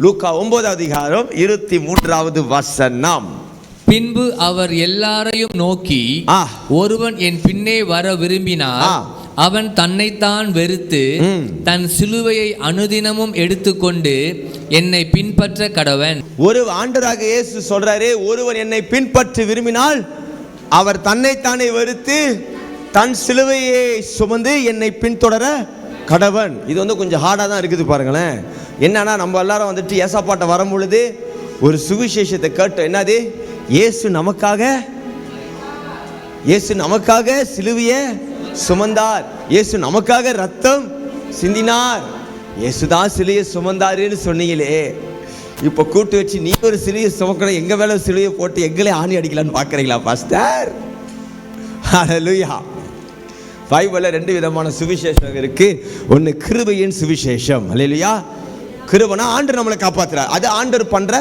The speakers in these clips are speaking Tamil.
லூக்கா 9வது அதிகாரம் 23வது வசனம். பின்பு அவர் எல்லாரையும் நோக்கி, ஒருவன் என் பின்னே வர விரும்பினார், அவன் தன்னைத்தான் வெறுத்து தன் சிலுவையை அனுதினமும் எடுத்துக்கொண்டு என்னை பின்பற்ற கடவன். ஒரு ஆண்டவராக இயேசு சொல்றாரு, ஒருவன் என்னை பின்பற்ற விரும்பினால் அவர் தன்னைத்தானே வெறுத்து தன் சிலுவையை சுமந்து என்னை பின்தொடர கடவன். இது கொஞ்சம் ஹார்டாக தான் இருக்குது பாருங்களேன். என்னன்னா, நம்ம எல்லாரும் வந்துட்டு ஏசாப்பாட்டை வரும் பொழுது ஒரு சுவிசேஷத்தை கேட்டோம். என்னது? இயேசு நமக்காக சிலுவையை சுமந்தார், இயேசு நமக்காக ரத்தம் சிந்தினார், இயேசுதான் சிலுவையை சுமந்தாருன்னு சொன்னீங்களே. இப்போ கூட்டு வச்சு நீ ஒரு சிலுவையை சுமக்கணும், எங்க மேல சிலுவையை போட்டு எங்களே ஆணி அடிக்கலான்னு பார்க்குறீங்களா பாஸ்டர்? ஹல்லேலூயா. பைபிள்ல 2 விதமான சுவிசேஷம் இருக்கு. ஒன்று கிருபையின் சுவிசேஷம். ஹல்லேலூயா. கிருபைனா ஆண்டவர் நம்மளை காப்பாற்றுறார், அது ஆண்டவர் பண்ற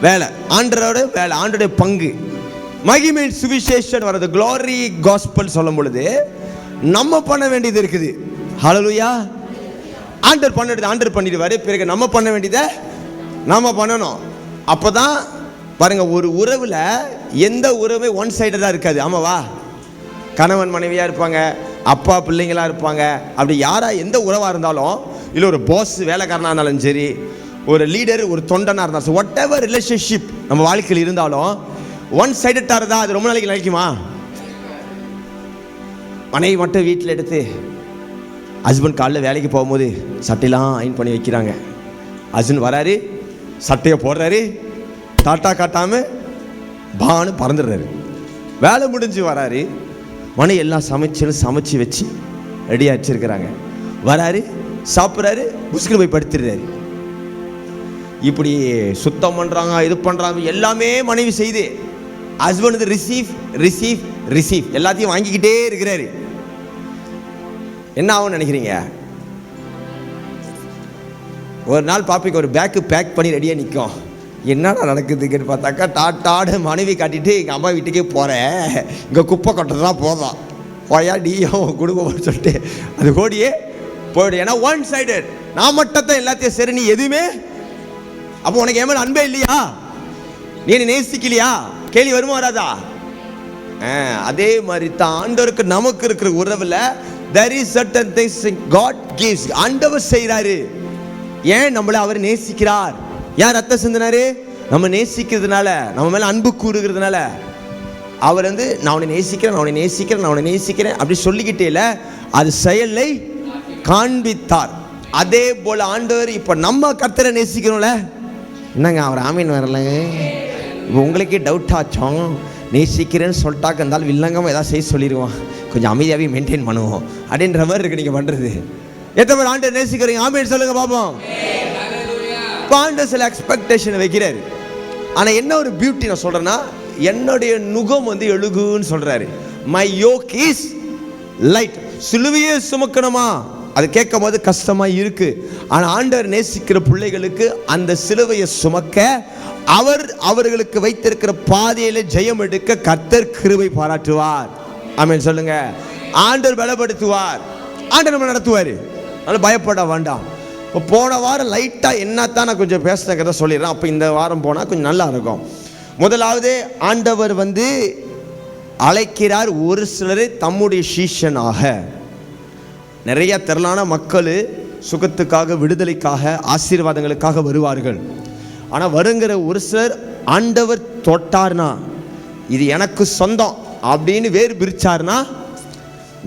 வேலை, ஆண்டரோட வேலை, ஆண்டோட பங்கு. மகிமையின் சுவிசேஷம் வரது, க்ளோரி காஸ்பல் சொல்லும் பொழுது நம்ம பண்ண வேண்டியது இருக்குது. ஹல்லேலூயா. ஆண்டவர் பண்ணிடுது, ஆண்டவர் பண்ணிடுவாரு. பிறகு நம்ம பண்ண வேண்டியதை நம்ம பண்ணணும். அப்போதான் பாருங்க, ஒரு உறவுல எந்த உறவுமே ஒன் சைடடாக இருக்காது. ஆமாவா? கணவன் மனைவியாக இருப்பாங்க, அப்பா பிள்ளைங்களாக இருப்பாங்க. அப்படி யாராக எந்த உறவாக இருந்தாலும், இல்லை ஒரு பாஸ் வேலைக்காரனாக இருந்தாலும் சரி, ஒரு லீடர் ஒரு தொண்டனாக இருந்தாலும், வாட் எவர் ரிலேஷன்ஷிப் நம்ம வாழ்க்கையில் இருந்தாலும் ஒன் சைடட்டாக இருந்தால் அது ரொம்ப நாளைக்கு நினைக்குமா? மனைவி மட்டும் வீட்டில் எடுத்து ஹஸ்பண்ட் காலையில் வேலைக்கு போகும்போது சட்டையெல்லாம் அயன் பண்ணி வைக்கிறாங்க. ஹஸ்பண்ட் வராரு, சட்டையை போடுறாரு, டாட்டா காட்டாமல் பானு பறந்துடுறாரு. வேலை முடிஞ்சு வராரு, மனைவி எல்லாம் சமைச்சு வச்சு ரெடியாக வச்சிருக்கிறாங்க. வராரு, சாப்பிட்றாரு, புஸ்கில் போய் படுத்துடுறாரு. இப்படி சுத்தம் பண்ணுறாங்க, இது பண்ணுறாங்க, எல்லாமே மனைவி செய்து ஹஸ்பண்ட் வந்து ரிசீவ் எல்லாத்தையும் வாங்கிக்கிட்டே இருக்கிறாரு. என்ன ஆகும்னு நினைக்கிறீங்க? ஒரு நாள் பாப்பிக்கு ஒரு பேக்கு பேக் பண்ணி ரெடியாக நிற்கும். என்னடா நடக்குதுன்னு பார்த்தாக்கா, டாட்டாடு மனைவி காட்டிட்டு எங்கள் அம்மா வீட்டுக்கே போகிறேன், இங்கே குப்பை கொட்டுறதா போதும், போயா நீயும் குடும்பம் சொல்லிட்டு அது ஓடியே போய்டு. ஏன்னா ஒன் சைடட், நான் மட்டும்தான் எல்லாத்தையும் சரி, நீ எதுவுமே. அப்போ உனக்கு ஏன் அன்பே இல்லையா? நீ நேசிக்கலையா? கேள்வி வருமா வராதா? அதே மாதிரி தான் ஆண்டவருக்கு நமக்கு இருக்கிற உறவுல there is certain things God gives. ஆண்டவர் செய்றாரு. ஏன் நம்மள அவர் நேசிக்கிறார். யார் ரத்தம் சிந்தினாரு? நம்ம நேசிக்கிறதுனால, நம்ம மேல அன்பு கூறுகிறதுனால. அவர் வந்து நான் உன்னை நேசிக்கிறேன் அப்படி சொல்லிக்கிட்டே இல்லை, அது செயலை காண்பித்தார். அதே போல ஆண்டவர் இப்ப நம்ம கர்த்தரை நேசிக்கிறோம்ல. என்னங்க அவர் ஆமீன் வரல? இப்போ உங்களுக்கே டவுட் ஆச்சோம். நேசிக்கிறேன்னு சொல்லிட்டாக்க இருந்தாலும் வில்லங்கமாக ஏதாவது செய்ய சொல்லிடுவோம், கொஞ்சம் அமைதியாகவே மெயின்டைன் பண்ணுவோம் அப்படின்ற மாதிரி இருக்கு நீங்கள் பண்ணுறது. எத்தனை பேர் ஆண்டவர் நேசிக்கிறீங்க? ஆமீன் சொல்லுங்க பாப்போம். இப்போ ஆண்டவர் சில எக்ஸ்பெக்டேஷன் வைக்கிறாரு. ஆனால் என்ன ஒரு பியூட்டி நான் சொல்கிறேன்னா, என்னுடைய நுகம் வந்து எழுகுன்னு சொல்கிறாரு. My yoke is light. சிலுவையே சுமக்கணுமா? அது கேட்கும் போது கஷ்டமா இருக்கு. ஆனால் ஆண்டவர் நேசிக்கிற பிள்ளைகளுக்கு அந்த சிலுவையை சுமக்க அவர்களுக்கு வைத்திருக்கிற பாதையில ஜெயம் எடுக்க கர்த்தர் கிருபை பாராட்டுவார். ஆமென் சொல்லுங்க. ஆண்டவர் பலப்படுத்துவார், ஆண்டவர் நம்ம நடத்துவார். அதனால பயப்பட வேண்டாம். இப்போ போன வாரம் லைட்டாக என்னத்தான் நான் கொஞ்சம் பேசுறேங்கிறத சொல்லிடுறேன். அப்போ இந்த வாரம் போனால் கொஞ்சம் நல்லா இருக்கும். முதலாவது, ஆண்டவர் வந்து அழைக்கிறார் ஒரு சிலரை தம்முடைய சீஷனாக. நிறைய திரளான மக்கள் சுகத்துக்காக, விடுதலைக்காக, ஆசீர்வாதங்களுக்காக வருவார்கள். ஆனால் வருங்கிற ஒரு சிலர் ஆண்டவர் தொட்டார்னா, இது எனக்கு சொந்தம் அப்படின்னு வேறு பிரிச்சார்னா,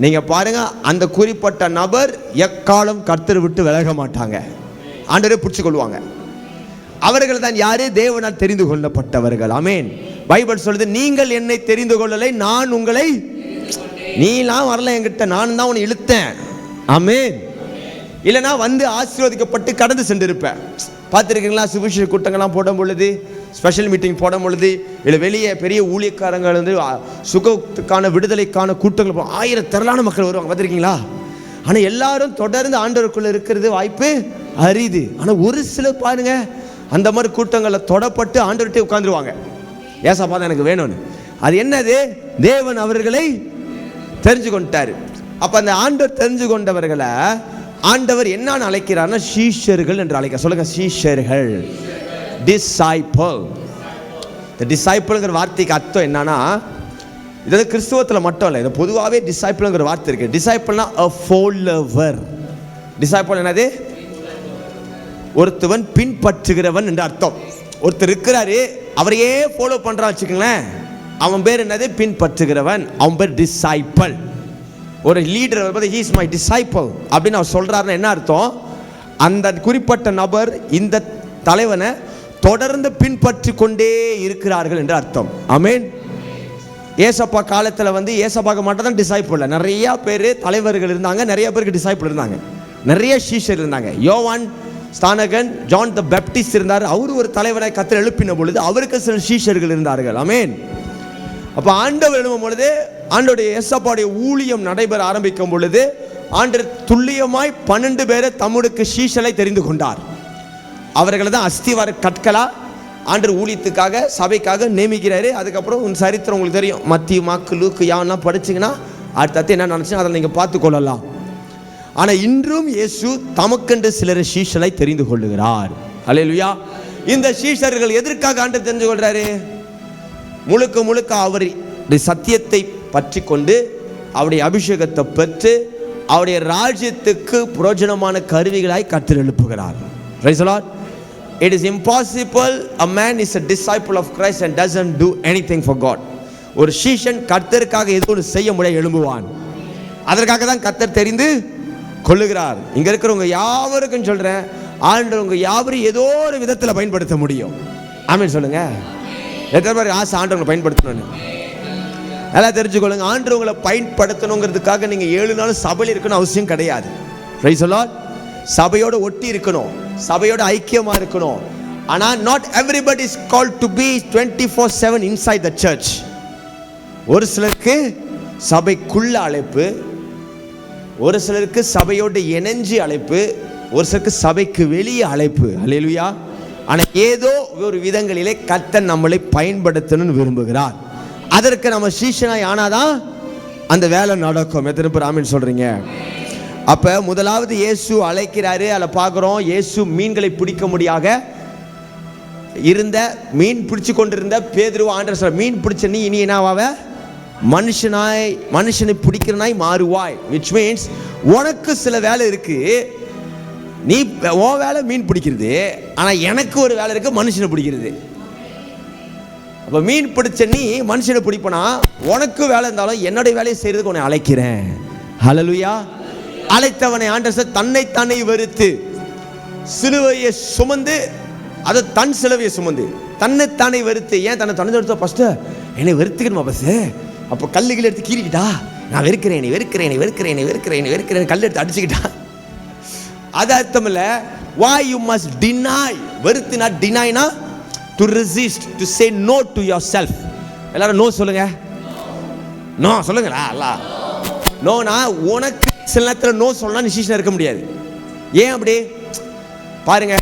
நீங்க பாருங்க, அந்த குறிப்பிட்ட நபர் எக்காலம் கர்த்தரை விட்டு விலக மாட்டாங்க, ஆண்டவரை பிடிச்சு கொள்வாங்க. அவர்கள் தான் யாரு? தேவனால் தெரிந்து கொள்ளப்பட்டவர்கள். ஆமென். பைபிள் சொல்லுது, நீங்கள் என்னை தெரிந்து கொள்ளலை, நான் உங்களை. நீலாம் வரல என்கிட்ட, நான் தான் உன்னை இழுத்தேன். ஆமென். இல்லைனா வந்து ஆசீர்வதிக்கப்பட்டு கடந்து சென்றிருப்பேன். பார்த்துருக்கீங்களா? சுவிசேஷ கூட்டங்கள்லாம் போடும் பொழுது, ஸ்பெஷல் மீட்டிங் போடும் பொழுது, இல்லை வெளியே பெரிய ஊழியக்காரங்கள் வந்து சுகத்துக்கான, விடுதலைக்கான கூட்டங்கள் 1000 திரளான மக்கள் வருவாங்க. பார்த்துருக்கீங்களா? ஆனால் எல்லாரும் தொடர்ந்து ஆண்டவருக்குள்ள இருக்கிறது வாய்ப்பு அரிது. ஆனால் ஒரு சிலர் பாருங்க, அந்த மாதிரி கூட்டங்களில் தொடப்பட்டு ஆண்டவர்கிட்ட உட்காந்துருவாங்க. ஏசப்பா தான் எனக்கு வேணும்னு. அது என்னது? தேவன் அவர்களை தெரிஞ்சு கொண்டாரு. அப்போ அந்த ஆண்டவர் தெரிஞ்சு கொண்டவர்களை ஆண்டவர் என்னன்னு அழைக்கிறார்னா சீஷர்கள் என்று அழைக்க. சொல்லுங்க, சீஷர்கள், டிசைபிள். இந்த டிசைபிள்ங்கிற வார்த்தைக்கு அர்த்தம் என்னன்னா, இது கிறிஸ்துவத்தில் மட்டும் இல்லை, இது பொதுவாகவே டிசைபிள்ங்கிற வார்த்தை இருக்கு. டிசைபிள்னா a follower. டிசைபிள் என்னது? ஒருத்தவன் பின்பற்றுகிறவன் என்று அர்த்தம். ஒருத்தர் இருக்கிறாரு, அவரையே ஃபாலோ பண்றான் வச்சுக்கோங்களேன், அவன் பேர் என்னது? பின்பற்றுகிறவன். அவன் பேர் டிசைபிள். ஒரு leader he is my disciple அப்படின்னு அவர் சொல்றாருன்னா என்ன அர்த்தம்? அந்த குறிப்பிட்ட நபர் இந்த தலைவனை தொடர்ந்து பின்பற்றி கொண்டே இருக்கிறார்கள் என்று அர்த்தம். ஆமென். ஏசப்பா காலத்தில் ஏசப்பாக்கு மட்டும் தான் டிசைபிள் இல்லை, நிறைய பேர் தலைவர்கள் இருந்தாங்க, நிறைய பேருக்கு டிசைபிள் இருந்தாங்க, நிறைய சீஷர் இருந்தாங்க. யோவான் ஸ்தானகன், ஜான் த பேப்டிஸ்ட் இருந்தார். அவர் ஒரு தலைவரை கர்த்தர் எழுப்பின பொழுது அவருக்கு சில சீஷர்கள் இருந்தார்கள். ஆமென். அப்போ ஆண்டவர் எழுப்பும் பொழுது, ஆண்டோடைய ஏசப்பாவுடைய ஊழியம் நடைபெற ஆரம்பிக்கும் பொழுது ஆண்டவர் துல்லியமாய் 12 பேரை தம்முடைய சீஷரை தெரிந்து கொண்டார். அவர்களை தான் அஸ்திவார கற்களா ஆண்டவர் ஊழியத்துக்காக சபைக்காக நியமிக்கிறாரு. அதுக்கப்புறம் உன் சரித்திரம் உங்களுக்கு தெரியும், மத்திய மாக்கு லூக்கு யாவெல்லாம் படிச்சிங்கன்னா அடுத்தடுத்து என்ன நினச்சுன்னா அதில் நீங்கள் பார்த்து கொள்ளலாம். ஆனால் இன்றும் இயேசு தமக்கென்று சிலர் சீஷரை தெரிந்து கொள்ளுகிறார். அல்லேலூயா. இந்த சீஷர்கள் எதற்காக ஆண்டவர் தெரிந்து கொள்றாரு? முழுக்க முழுக்க அவருடைய சத்தியத்தை பற்றி கொண்டு அவருடைய அபிஷேகத்தை பெற்று அவருடைய ராஜ்யத்துக்கு பிரயோஜனமான கருவிகளாய் கர்த்தர் எழுப்புகிறார். Praise the Lord. It is impossible a man is a disciple of Christ and doesn't do anything for God. ஒரு சீஷன் கர்த்தருக்காக எதுவும் செய்ய முடியாது எழும்புவான். அதற்காக தான் கர்த்தர் தெரிந்து கொள்ளுகிறார். இங்க இருக்கிறவங்க யாவருக்கும் சொல்றேன், ஆண்டவர் உங்க யாவரையும் ஏதோ ஒரு விதத்தில் பயன்படுத்த முடியும். ஆமென் சொல்லுங்க. எத்தனை பேர் ஆசை ஆண்டவங்களை பயன்படுத்தணும்னு? எல்லாம் தெரிஞ்சுக்கொள்ளுங்க. ஆண்டவங்களை பயன்படுத்தணுங்கிறதுக்காக நீங்க 7 நாள் சபையில் இருக்கணும் அவசியம் கிடையாது. Praise the Lord. சபையோட ஒட்டி இருக்கணும், சபையோட ஐக்கியமா இருக்கணும். ஆனா not everybody is called to be 24/7 inside the church. ஒரு சிலருக்கு சபைக்குள்ள அழைப்பு, ஒரு சிலருக்கு சபையோட இணைஞ்சு அழைப்பு, ஒரு சிலருக்கு சபைக்கு வெளியே அழைப்பு. அல்லேலூயா. ஆனா ஏதோ ஒரு விதங்களிலே கர்த்தர் நம்மளை பயன்படுத்தணும்னு விரும்புகிறார். அதற்கு நம்ம சீஷனாய் ஆனாதான் அந்த வேலை நடக்கும். எத்தனை பேர் ஆமென் சொல்றீங்க? அப்ப முதலாவது இயேசு அழைக்கிறாரு. அதில் பார்க்குறோம், இயேசு மீன்களை பிடிக்க முடியாத இருந்த மீன் பிடிச்சு கொண்டிருந்த பேதுருவை ஆண்டவர் சொல்ற, மீன் பிடிச்ச நீ இனி என்னவாவ? மனுஷனை பிடிக்கிறனாய் மாறுவாய். which means உனக்கு சில வேலை இருக்கு, நீ உன் வேலை மீன் பிடிக்கிறது, ஆனா எனக்கு ஒரு வேலை இருக்கு, மனுஷனை பிடிக்கிறது. அப்ப மீன் பிடிச்ச நீ மனுஷனை பிடிப்பனா, உனக்கு வேலை இருந்தாலும் என்னுடைய வேலையை செய்யறதுக்கு உன்னை அழைக்கிறேன். ஹல்லேலூயா. அழைத்தவனை ஆண்டவர் தன்னைத்தானே வெறுத்து சிலுவையை சுமந்து, அது தன் சிலுவையை சுமந்து தன்னைத்தானே வெறுத்து. ஏன் தன்னை தன்னை வெறுத்த? ஃபர்ஸ்ட் என்னை வெறுத்துக்கணுமா பஸ்? அப்போ கல்லுகளை எடுத்து கீறிக்கிட்டா, நான் வெறுக்கிறேன் வெறுக்கிறேன் வெறுக்கிறேன் வெறுக்கிறேன் வெறுக்கிறேன் கல் எடுத்து அடிச்சுக்கிட்டா. அது அர்த்தம் இல்லை. why you must deny. வெறுத்துனா டினைனா to resist, to say no to yourself. எல்லாரும் நோ சொல்லுங்க. நோ சொல்லுங்களா? அல்ல நோனா உனக்கு சில நேரத்தில் நோ சொல்லலாம், நிச்சயம் இருக்க முடியாது. ஏன் அப்படி பாருங்க.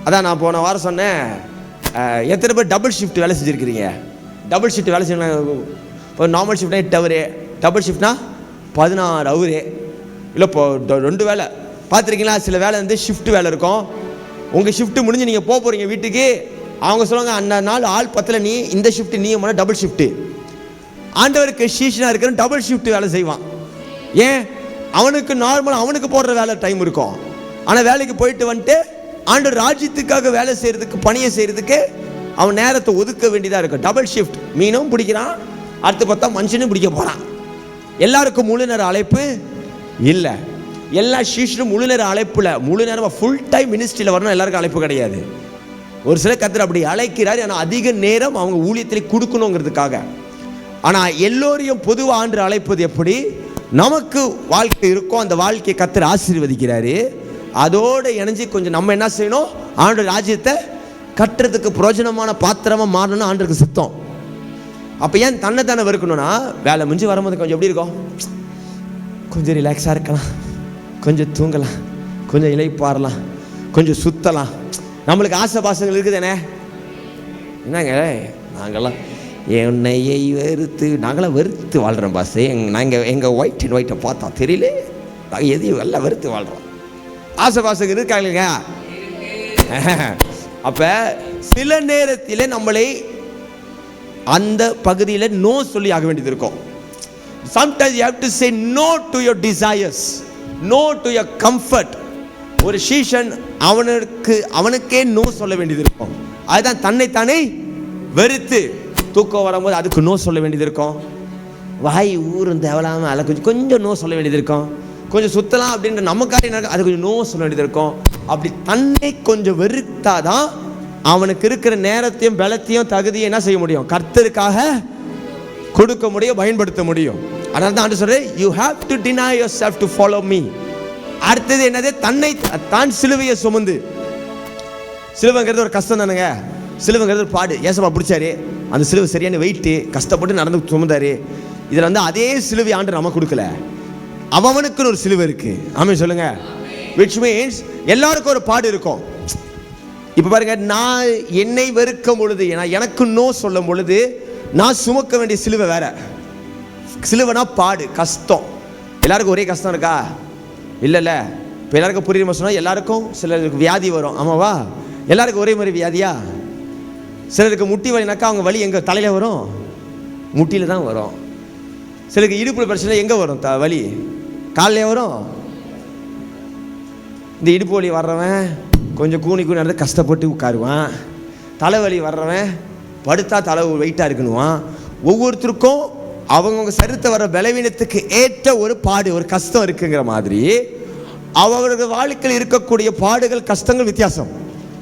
அதான் நான் போன வாரம் சொன்னேன், எத்தனை பேர் டபுள் ஷிஃப்ட் வேலை செஞ்சுருக்கிறீங்க? டபுள் ஷிஃப்ட் வேலை செய்யணும். இப்போ நார்மல் ஷிஃப்ட்னா 8 ஹவர், டபுள் ஷிஃப்ட்னா 16 ஹவர். இல்லை இப்போ 2 வேலை பார்த்துருக்கீங்களா? சில வேலை ஷிஃப்ட் வேலை இருக்கும். உங்கள் ஷிஃப்ட்டு முடிஞ்சு நீங்கள் போக போகிறீங்க வீட்டுக்கு, அவங்க சொல்லுவாங்க அந்த நாள் ஆள் 10 நீ இந்த ஷிஃப்ட் நீ டபுள் ஷிஃப்ட்டு. ஆண்டவருக்கு சீஷனாக இருக்கிற டபுள் ஷிஃப்ட் வேலை செய்வான். ஏன்? அவனுக்கு நார்மலாக அவனுக்கு போடுற வேலை டைம் இருக்கும். ஆனால் வேலைக்கு போயிட்டு வந்துட்டு ஆண்டவர் ராஜ்யத்துக்காக வேலை செய்கிறதுக்கு, பணியை செய்கிறதுக்கு அவன் நேரத்தை ஒதுக்க வேண்டியதாக இருக்கும். Double shift. மீனும் பிடிக்கிறான், அடுத்து பார்த்தா மனுஷனும் பிடிக்க போகிறான். எல்லாருக்கும் முழு நேர அழைப்பு இல்லை. எல்லா சீஷனும் முழு நேர அழைப்பில் முழு நேரம் ஃபுல் டைம் மினிஸ்ட்ரியில் வரணும் எல்லாருக்கும் அழைப்பு கிடையாது. ஒரு சில கர்த்தர் அப்படி அழைக்கிறார், ஆனால் அதிக நேரம் அவங்க ஊழியத்தில் கொடுக்கணுங்கிறதுக்காக. ஆனால் எல்லோரையும் பொதுவாக ஆண்டு அழைப்பது எப்படி? நமக்கு வாழ்க்கை இருக்கோ அந்த வாழ்க்கையை கர்த்தர் ஆசீர்வதிக்கிறாரு. அதோடு இணைஞ்சு கொஞ்சம் நம்ம என்ன செய்யணும்? ஆண்டு ராஜ்யத்தை கட்டுறதுக்கு பிரயோஜனமான பாத்திரமாக மாறணும்னு ஆண்டுக்கு சித்தம். அப்போ ஏன் தன்னை வெறுக்கணும்னா, வேலை முடிஞ்சு வரும்போது கொஞ்சம் எப்படி இருக்கும்? கொஞ்சம் ரிலாக்ஸாக இருக்கலாம், கொஞ்சம் தூங்கலாம், கொஞ்சம் இலைப்பாறலாம், கொஞ்சம் சுற்றலாம். நம்மளுக்கு ஆசை பாசங்கள் இருக்குதுண்ணே. என்னங்க நாங்கள்லாம் என்னையை வெறுத்து நாங்களாம் வெறுத்து வாழ்கிறோம் பாஸ். நாங்கள் எங்கள் ஒயிட் அண்ட் ஒயிட்டை பார்த்தா தெரியல, நாங்கள் எதையும் எல்லாம் வெறுத்து வாழ்கிறோம். ஆசபாசம் இருக்காங்க. அப்ப சில நேரத்தில் நம்மளை அந்த பகுதியில் நோ சொல்லி ஆக வேண்டியது இருக்கும். Sometimes you have to say no to your desires, no to your comfort. ஒரு சீஷன் அவனுக்கே நோ சொல்ல வேண்டியது இருக்கும். அதுதான் தன்னைத்தானே வெறுத்து. தூக்கம் வரும்போது அதுக்கு நோ சொல்ல வேண்டியது இருக்கும். வாய் ஊரும் தேவலாம அதில் கொஞ்சம் நோ சொல்ல வேண்டியது இருக்கும். கொஞ்சம் சுத்தலாம் அப்படின்ற நமக்காக அது கொஞ்சம் நோ சொல்ல வேண்டியது இருக்கும். அப்படி தன்னை கொஞ்சம் வெறுத்தாதான் அவனுக்கு இருக்கிற நேரத்தையும் பலத்தையும் தகுதியும் என்ன செய்ய முடியும், கர்த்தருக்காக கொடுக்க முடியும், பயன்படுத்த முடியும். அதனால தான் சொல்றேன், you have to deny yourself to follow me. அடுத்தது என்னது, தன்னை தான் சிலுவையை சுமந்து. சிலுவைங்கிறது ஒரு கஷ்டம் தானுங்க. சிலுவைங்கிறது ஒரு பாடு. ஏசப்பா பிடிச்சாரு, அந்த சிலுவை சரியான வெயிட்டு, கஷ்டப்பட்டு நடந்து சுமந்தாரு. இதில் வந்து அதே சிலுவை ஆண்டு நமக்கு கொடுக்கல, அவனுக்குன்னு ஒரு சிலுவை இருக்கு. ஆமென் சொல்லுங்க. which means எல்லாருக்கும் ஒரு பாடு இருக்கும். இப்போ பாருங்க, நான் என்னை வெறுக்கும் பொழுது, எனக்கு நோ சொல்லும் பொழுது நான் சுமக்க வேண்டிய சிலுவை வேற. சிலுவைனா பாடு, கஷ்டம். எல்லாருக்கும் ஒரே கஷ்டம் இருக்கா? இல்லைல்ல. இப்போ எல்லாருக்கும் புரியுமா சொன்னால், எல்லாருக்கும் சிலருக்கு வியாதி வரும். ஆமாவா? எல்லாருக்கும் ஒரே மாதிரி வியாதியா? சிலருக்கு முட்டி வலினாக்கா அவங்க வலி எங்கே தலையில் வரும்? முட்டியில் தான் வரும். சிலருக்கு இடுப்பு பிரச்சனை எங்கே வரும்? வலி காலில் வரும். இந்த இடுப்பு வலி வர்றவன் கொஞ்சம் கூனி நடந்து கஷ்டப்பட்டு உட்காருவான். தலைவலி வர்றவன் படுத்தா தலை வெயிட்டாக இருக்கணுவான். ஒவ்வொருத்தருக்கும் அவங்கவுங்க சரீரத்தை வர பலவீனத்துக்கு ஏற்ற ஒரு பாடு, ஒரு கஷ்டம் இருக்குங்கிற மாதிரி அவர்கள் வாழ்க்கையில் இருக்கக்கூடிய பாடுகள், கஷ்டங்கள் வித்தியாசம்.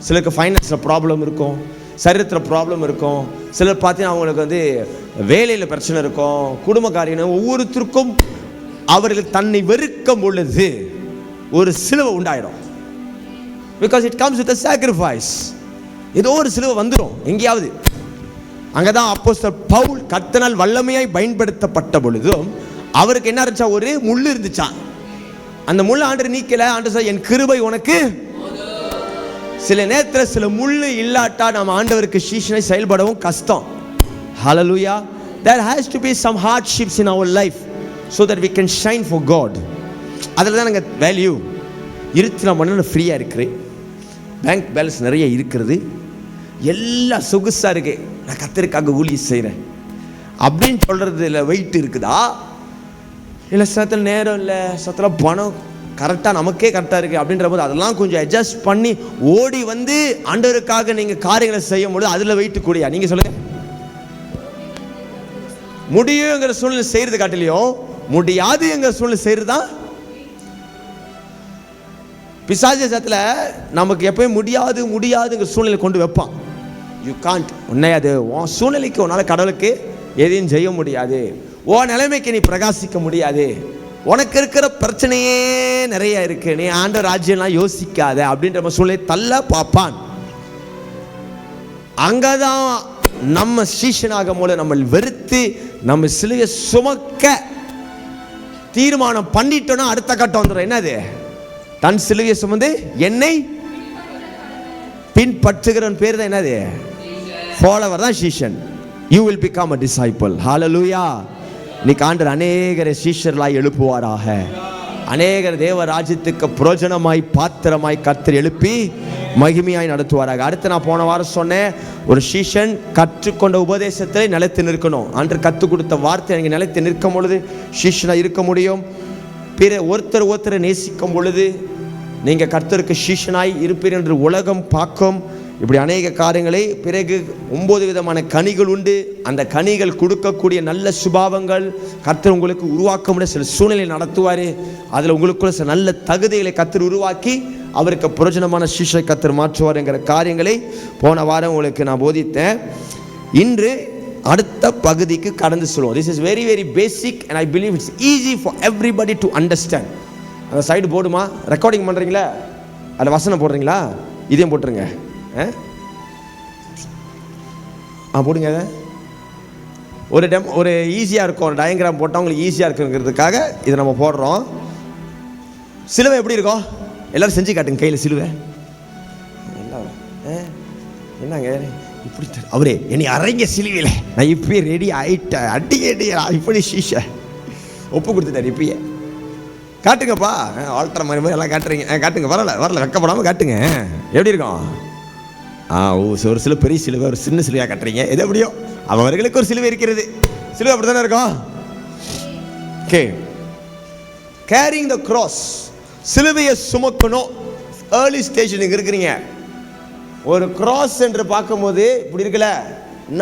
சிலருக்கு ஃபைனான்ஸில் ப்ராப்ளம் இருக்கும், சரீரத்தில் ப்ராப்ளம் இருக்கும். சிலர் பார்த்தீங்கன்னா அவங்களுக்கு வந்து வேலையில் பிரச்சனை இருக்கும், குடும்ப காரியம். ஒவ்வொருத்தருக்கும் அவர்கள் தன்னை வெறுக்கும் பொழுது ஒரு சிலுவை உண்டாயிடும். because it comes with a sacrifice. ஏதோ ஒரு சிலுவை வந்துடும் எங்கேயாவது. அங்கே தான் அப்போஸ்தலர் பவுல் கர்த்தரால் வல்லமையாய் பயன்படுத்தப்பட்ட பொழுதும் அவருக்கு என்ன இருந்துச்சா, ஒரு முள் இருந்துச்சான். அந்த முள் ஆண்டவர் நீக்கல. ஆண்டவர் என் கிருபை உனக்கு. சில நேரத்தில் சில முள் இல்லாட்டா நம்ம ஆண்டவருக்கு சீஷனை செயல்படவும் கஷ்டம். hallelujah. there has to be some hardships in our life so that we can shine for God. அதில் தான் நாங்கள் வேல்யூ. 24 மணி நேரம் ஃப்ரீயாக இருக்கிறேன், பேங்க் பேலன்ஸ் நிறைய இருக்கிறது, எல்லாம் சொகுசாக இருக்கு, நான் கர்த்தருக்காக ஊழியம் செய்கிறேன் அப்படின்னு சொல்கிறது இல்லை. வெயிட் இருக்குதா? இல்லை சத்தில் நேரம் இல்லை, சத்தில் பணம் கரெக்டாக நமக்கே கரெக்டாக இருக்குது அப்படின்ற போது அதெல்லாம் கொஞ்சம் அட்ஜஸ்ட் பண்ணி ஓடி வந்து ஆண்டவருக்காக நீங்கள் காரியங்களை செய்யும் பொழுது அதில் வெயிட்டு கூடியா? நீங்கள் சொல்லுங்கள். முடியுங்கிற சூழ்நிலை செய்கிறது காட்டிலையும் முடியாதுங்கிற சூழ்நிலை செய்கிறது தான் பிசாசத்தில் நமக்கு எப்பயும் முடியாதுங்கிற சூழ்நிலை கொண்டு வைப்பான். You can't. உன்னை அது உன் சூழ்நிலைக்கு உன்னால் கடவுளுக்கு எதையும் செய்ய முடியாது, உன் நிலைமைக்கு நீ பிரகாசிக்க முடியாது, உனக்கு இருக்கிற பிரச்சனையே நிறைய இருக்கு, நீ ஆண்ட ராஜ்யம்லாம் யோசிக்காத அப்படின்ற சூழ்நிலை தள்ள பார்ப்பான். அங்கதான் நம்ம சீஷனாக மூல நம்ம வெறுத்து நம்ம சிலுவையை சுமக்க தீர்மானம் பண்ணிட்டோம்னா அடுத்த கட்டம் வந்துடும். என்னது? தன் சிலுவையை சுமந்து என்னை பின்பற்றுகிறவன் பேர் தான் என்னது? ஃபாலோவர் தான் சீஷன். you will become a disciple. hallelujah. இன்னைக்கு ஆண்டவர் அநேகரை சீஷர்களாய் எழுப்புவாராக. அநேகர் தேவ ராஜ்யத்துக்கு பிரயோஜனமாய் பாத்திரமாய் கர்த்தர் எழுப்பி மகிமையாய் நடத்துவாராக. அடுத்து நான் போன வாரம் சொன்னேன், ஒரு சீஷன் கற்றுக்கொண்ட உபதேசத்தில் நிலைத்து நிற்கணும். ஆண்டவர் கற்றுக் கொடுத்த வார்த்தை எனக்கு நிலைத்து நிற்கும் பொழுது சீஷனாக இருக்க முடியும். பிற ஒருத்தரை நேசிக்கும் பொழுது நீங்கள் கர்த்தருக்கு சீஷனாய் இருப்பீர் என்று உலகம் பார்க்கும். இப்படி அநேக காரியங்களை பிறகு 9 விதமான கனிகள் உண்டு. அந்த கனிகள் கொடுக்கக்கூடிய நல்ல சுபாவங்கள் கர்த்தர் உங்களுக்கு உருவாக்க முடிய சில சூழ்நிலை நடத்துவார். அதில் உங்களுக்குள்ள சில நல்ல தகுதிகளை கர்த்தர் உருவாக்கி அவருக்கு பிரயோஜனமான சீஷை கர்த்தர் மாற்றுவார் என்கிற காரியங்களை போன வாரம் உங்களுக்கு நான் போதித்தேன். இன்று அடுத்த பகுதிக்கு கடந்து சொல்லுவோம். This is very very basic and I believe it's easy for everybody to understand. அந்த சைடு போடுமா? ரெக்கார்டிங் பண்ணுறீங்களா? அதில் வசனம் போடுறீங்களா? இதையும் போட்டுருங்க. போடுங்க. ஒரு ஈஸியாக இருக்கும், ஒரு டயக்ராம் போட்டால் உங்களுக்கு ஈஸியாக இருக்குங்கிறதுக்காக இதை நம்ம போடுறோம். சிலுவை எப்படி இருக்கும்? எல்லோரும் செஞ்சு காட்டுங்க கையில் சிலுவை. என்னங்க இப்படி அவரே என்னை அரைங்க சிலுவையில், நான் இப்பயே ரெடி ஆகிட்டேன், அடிக்க இப்படி சீஷ ஒப்பு கொடுத்துட்டார். இப்பயே காட்டுங்கப்பா, ஆல்டர் மாதிரி எல்லாம் காட்டுறீங்க. காட்டுங்க, வரல வெக்கப்படாமல் காட்டுங்க. எப்படி இருக்கும்? ஒரு சில பெரிய சிலுவை, ஒரு சின்ன சிலுவையாக கட்டுறீங்க. எது எப்படியோ அவர்களுக்கு ஒரு சிலுவை இருக்கிறது. சிலுவை அப்படி தானே இருக்கும். ஓகே, கேரிங் த கிராஸ், சிலுவையை சுமக்கணும். ஏர்லி ஸ்டேஜ் நீங்கள் இருக்கிறீங்க. ஒரு கிராஸ் என்று பார்க்கும்போது இப்படி இருக்குல்ல,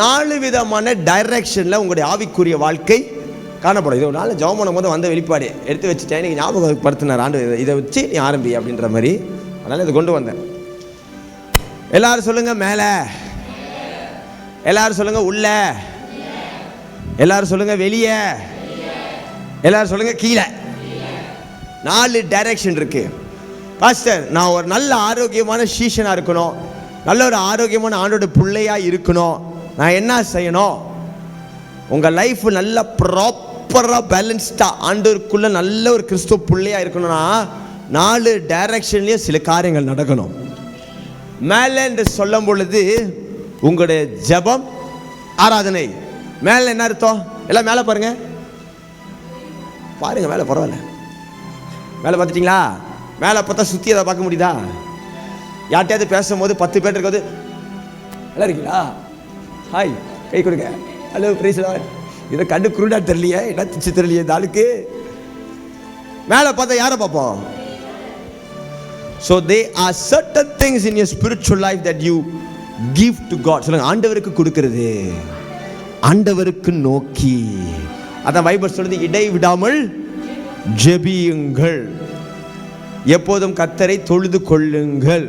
4 விதமான டைரக்ஷனில் உங்களுடைய ஆவிக்குரிய வாழ்க்கை காணப்படும். இது ஒரு நாள் ஜெபம் பண்ணும் போது வந்த வெளிப்பாடு எடுத்து வச்சுட்டேன். நீங்கள் ஞாபகப்படுத்தினார் ஆண்டு, இதை வச்சு நீ ஆரம்பி அப்படின்ற மாதிரி. அதனால் இதை கொண்டு வந்தேன். எல்லாரும் சொல்லுங்க மேலே, எல்லாரும் சொல்லுங்க உள்ள, எல்லாரும் சொல்லுங்க வெளியே, எல்லாரும் சொல்லுங்க கீழே. 4 டைரக்ஷன் இருக்கு. பாஸ்டர், நான் ஒரு நல்ல ஆரோக்கியமான சீஷனாக இருக்கணும், நல்ல ஒரு ஆரோக்கியமான ஆண்டோட பிள்ளையாக இருக்கணும், நான் என்ன செய்யணும்? உங்கள் லைஃப் நல்ல ப்ராப்பராக பேலன்ஸ்டாக ஆண்டோருக்குள்ளே நல்ல ஒரு கிறிஸ்துவ பிள்ளையாக இருக்கணும்னா 4 டைரக்ஷன்லேயும் சில காரியங்கள் நடக்கணும். மேலே என்று சொல்லும் பொழுது உங்களுடைய ஜெபம், ஆராதனை. மேலே என்ன அர்த்தம்? எல்லாம் மேலே பாருங்க, பாருங்க மேலே, பரவாயில்ல. மேலே பார்த்துட்டிங்களா? மேலே பார்த்தா சுற்றி அதை பார்க்க முடியுதா? யார்ட்டையாவது பேசும்போது 10 பேர் இருக்காது, நல்லா இருக்கீங்களா, ஹாய், கை கொடுங்க, ஹலோ, பிரைஸ் லார்ட். இதை கண்டு குருடா தெரியலையே, என்ன திச்சு தெரியலையே இந்த ஆளுக்கு. மேலே பார்த்தா யாரை பார்ப்போம்? So there are certain things in your spiritual life that you give to God. சொல்லுங்க, ஆண்டவருக்கு கொடுக்கிறது, ஆண்டவருக்கு நோக்கி. அதான் பைபிள் சொல்லுது, இடைவிடாமல் ஜெபியுங்கள், எப்போதும் கர்த்தரை தொழுது கொள்ளுங்கள்.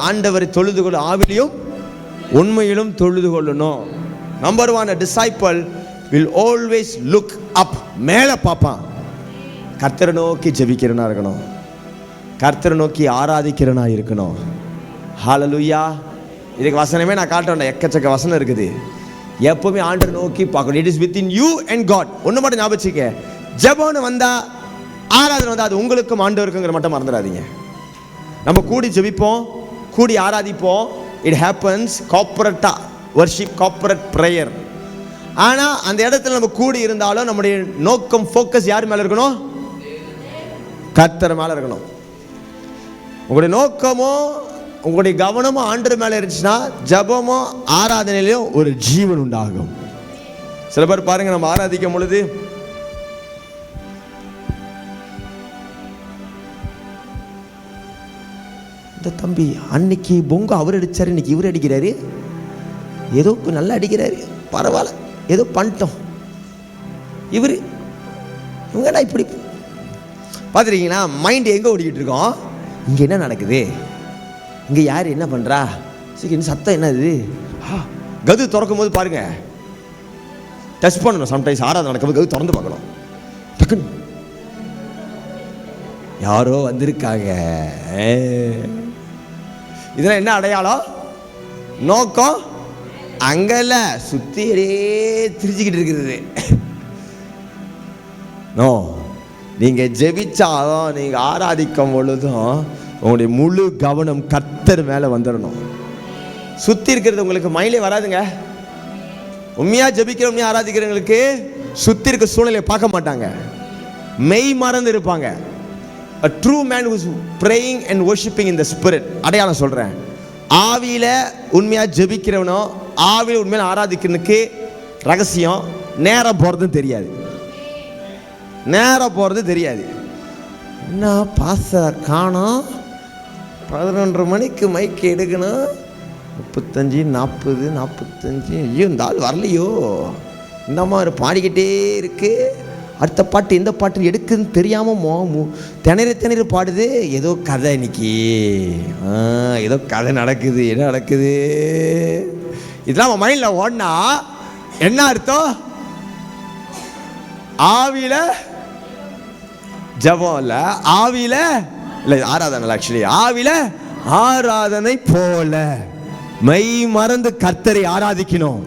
ஆண்டவரை தொழுது கொள்ள ஆவிலையும் உண்மையிலும் தொழுது கொள்ளணும். Number 1, a disciple will always look up. மேலே பார்ப்பான். கர்த்தரை நோக்கி ஜெபிக்கிறனா இருக்கணும், கர்த்தரை நோக்கி ஆராதிக்கிறனா இருக்கணும். ஹல்லேலூயா. இதுக்கு வசனமே நான் காட்டுறேன், எக்கச்சக்க வசனம் இருக்குது. எப்பவுமே ஆண்டரை நோக்கி பார்க்கணும். It is within you and God. ஒன்று மட்டும் ஞாபகம் வச்சுக்க, ஜெபம்னு வந்தா, ஆராதனை வந்தா, அது உங்களுக்கும் ஆண்டவருக்குங்கிற மட்டும் மறந்துடாதீங்க. நம்ம கூடி ஜெபிப்போம், கூடி ஆராதிப்போம். இட் ஹேப்பன்ஸ் கார்ப்பரேட்டா வர்ஷிப், கார்ப்பரேட் ப்ரேயர். ஆனால் அந்த இடத்துல நம்ம கூடி இருந்தாலும் நம்முடைய நோக்கம், ஃபோக்கஸ் யார் மேலே இருக்கணும்? கர்த்தர் மேலே இருக்கணும். உங்களுடைய நோக்கமோ உங்களுடைய கவனமோ ஆண்டவர் மேலே இருந்துச்சுன்னா ஜபமோ ஆராதனையிலையும் ஒரு ஜீவன் உண்டாகும். சில பேர் பாருங்க, நம்ம ஆராதிக்கும் பொழுது இந்த தம்பி அன்னைக்கு பொங்க அவர் அடிச்சாரு, இன்னைக்கு இவர் அடிக்கிறாரு, ஏதோ நல்லா அடிக்கிறாரு, பரவாயில்ல, ஏதோ பண்ணிட்டோம். இவங்கடா இப்படி பார்த்துருக்கீங்களா? மைண்ட் எங்கே ஓடிக்கிட்டு இருக்கோம்? இங்கே என்ன நடக்குது, இங்கே யார் என்ன பண்ணுறா, சரி சத்தம் என்ன இது, கது திறக்கும் போது பாருங்க, டச் பண்ணணும். சம்டைம்ஸ் ஆராதனை நடக்கும்போது கது திறந்து பார்க்கணும். டக்குன்னு யாரோ வந்திருக்காங்க. இதெல்லாம் என்ன அடையாளம்? நோக்கம் அங்கல்ல, சுத்தியே திரிச்சுக்கிட்டு இருக்கிறது. நோ, நீங்க ஜெபிச்சாலும் நீங்க ஆராதிக்கும் பொழுதும் உங்களுடைய முழு கவனம் கர்த்தர் மேல வந்துடணும். சுத்தி இருக்கிறது உங்களுக்கு மைலே வராதுங்க. உண்மையா ஜெபிக்கிற, உண்மையா ஆராதிக்கிறவங்களுக்கு சுத்தி இருக்க சூழ்நிலையை பார்க்க மாட்டாங்க, மெய் மறந்து இருப்பாங்க. A true man who is praying and worshiping in the spirit. அடையாளம் சொல்றேன், ஆவியில உண்மையா ஜெபிக்கிறவனோ, ஆவியில உண்மையா ஆராதிக்கிறனுக்கு ரகசியம், நேரம் போறதும் தெரியாது. நேரம் போறது தெரியாது. என்ன பாச காணோம், 11:30 மணிக்கு மைக்கு எடுக்கணும், 35 40 45, ஐயோ இந்த ஆள் வரலையோ, இந்த மாதிரி பாடிக்கிட்டே இருக்கு, அடுத்த பாட்டு எந்த பாட்டு எடுக்குன்னு தெரியாமல் திணறி பாடுது. ஏதோ கதை இன்னைக்கு, ஏதோ கதை நடக்குது, என்ன நடக்குது, இதெல்லாம் நம்ம மைண்டில் ஓடினா என்ன அர்த்தம்? ஆவியில ஜபம் இல்லை, ஆவியில இல்லை ஆராதனை, ஆக்சுவலி ஆவியில ஆராதனை போல மெய் மறந்து கர்த்தரை ஆராதிக்கணும்.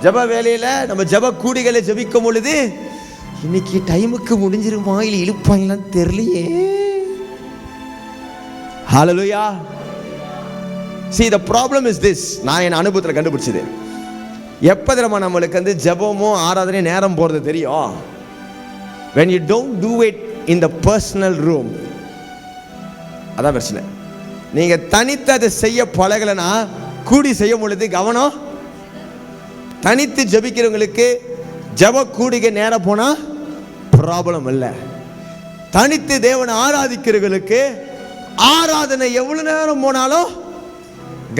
ஜப வேலையில நம்ம ஜப கூடிகளை ஜபிக்கும் பொழுது இன்னைக்கு டைமுக்கு முடிஞ்சிருமா இல்லை இழுப்பாங்களான்னு தெரியலையே. ஹல்லேலூயா. See, the problem is this. நான் என் அனுபவத்தில் கண்டுபிடிச்சது, எப்போ தெரியுமா நம்மளுக்கு ஜபமோ ஆராதனை நேரம் போகிறது தெரியும்? when you don't do it in the personal room, அதான் பிரச்சனை. நீங்க தனித்து அதை செய்ய பழகலைன்னா கூடி செய்யும் பொழுது கவனம். தனித்து ஜெபிக்கிறவங்களுக்கு ஜெப கூடிகை நேரம் போனா ப்ராப்ளம் இல்லை. தனித்து தேவனை ஆராதிக்கிறவர்களுக்கு ஆராதனை எவ்வளவு நேரம் போனாலும்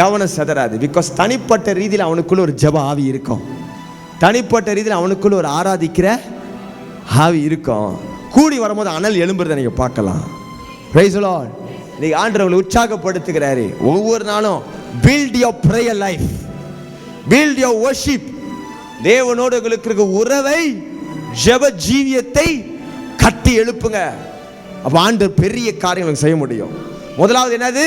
கவனம் செதறாது. பிகாஸ் தனிப்பட்ட ரீதியில் அவனுக்குள்ள ஒரு ஜெப ஆவி இருக்கும். தனிப்பட்ட ரீதியில் அவனுக்குள்ள ஒரு ஆராதிக்கிற ஆவி இருக்கும். கூடி வரும்போது அனல் எழும்புறதை நீங்க பார்க்கலாம். Praise the Lord. நீங்க ஆண்டவரை உற்சாகப்படுத்துகிறாரு. ஒவ்வொரு நாளும் build your prayer life, build your worship. தேவனோடு உங்களுக்கு இருக்க உறவை, ஜெப ஜீவியத்தை கட்டி எழுப்புங்க. அப்ப ஆண்டவர் பெரிய காரியங்களை செய்ய முடியும். முதலாவது என்னது?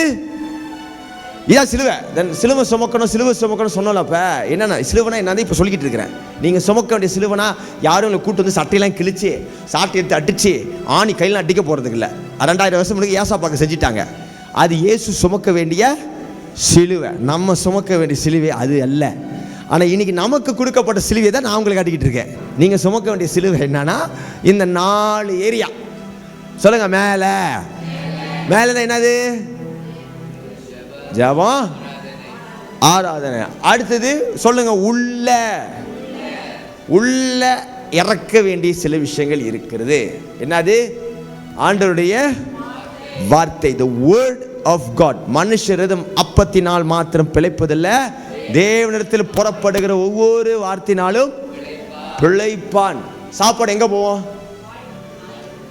இதான் சிலுவை. சிலுவை சுமக்கணும் சொன்னோம்லப்ப என்னன்னா சிலுவனா என்னது இப்போ சொல்லிக்கிட்டு இருக்கிறேன். நீங்கள் சுமக்க வேண்டிய சிலுவனா யாரும் உங்களை கூட்டு வந்து சட்டையெல்லாம் கிழிச்சு சாட்டை எடுத்து அடிச்சு ஆணி கையில் அடிக்க போகிறதுக்கு இல்லை. 2000 வருஷம் முன்னாடி ஏசாப்பாக்கு செஞ்சிட்டாங்க. அது இயேசு சுமக்க வேண்டிய சிலுவை. நம்ம சுமக்க வேண்டிய சிலுவை அது அல்ல. ஆனால் இன்னைக்கு நமக்கு கொடுக்கப்பட்ட சிலுவை தான் நான் உங்களுக்கு காட்டிக்கிட்டு இருக்கேன். நீங்கள் சுமக்க வேண்டிய சிலுவை என்னன்னா இந்த 4 ஏரியா சொல்லுங்க. மேலே என்னது? ஜெபம், ஆராதனை. அடுத்தது சொல்லுங்க, உள்ள இறக்க வேண்டிய சில விஷயங்கள் இருக்கிறது. என்னது? ஆண்டவருடைய வார்த்தை, the word of God. மனுஷரதும் அப்பத்தினால் மாத்திரம் பிழைப்பதில்ல, தேவனிடத்தில் புறப்படுகிற ஒவ்வொரு வார்த்தையினாலும் பிழைப்பான். சாப்பாடு எங்க போவோம்?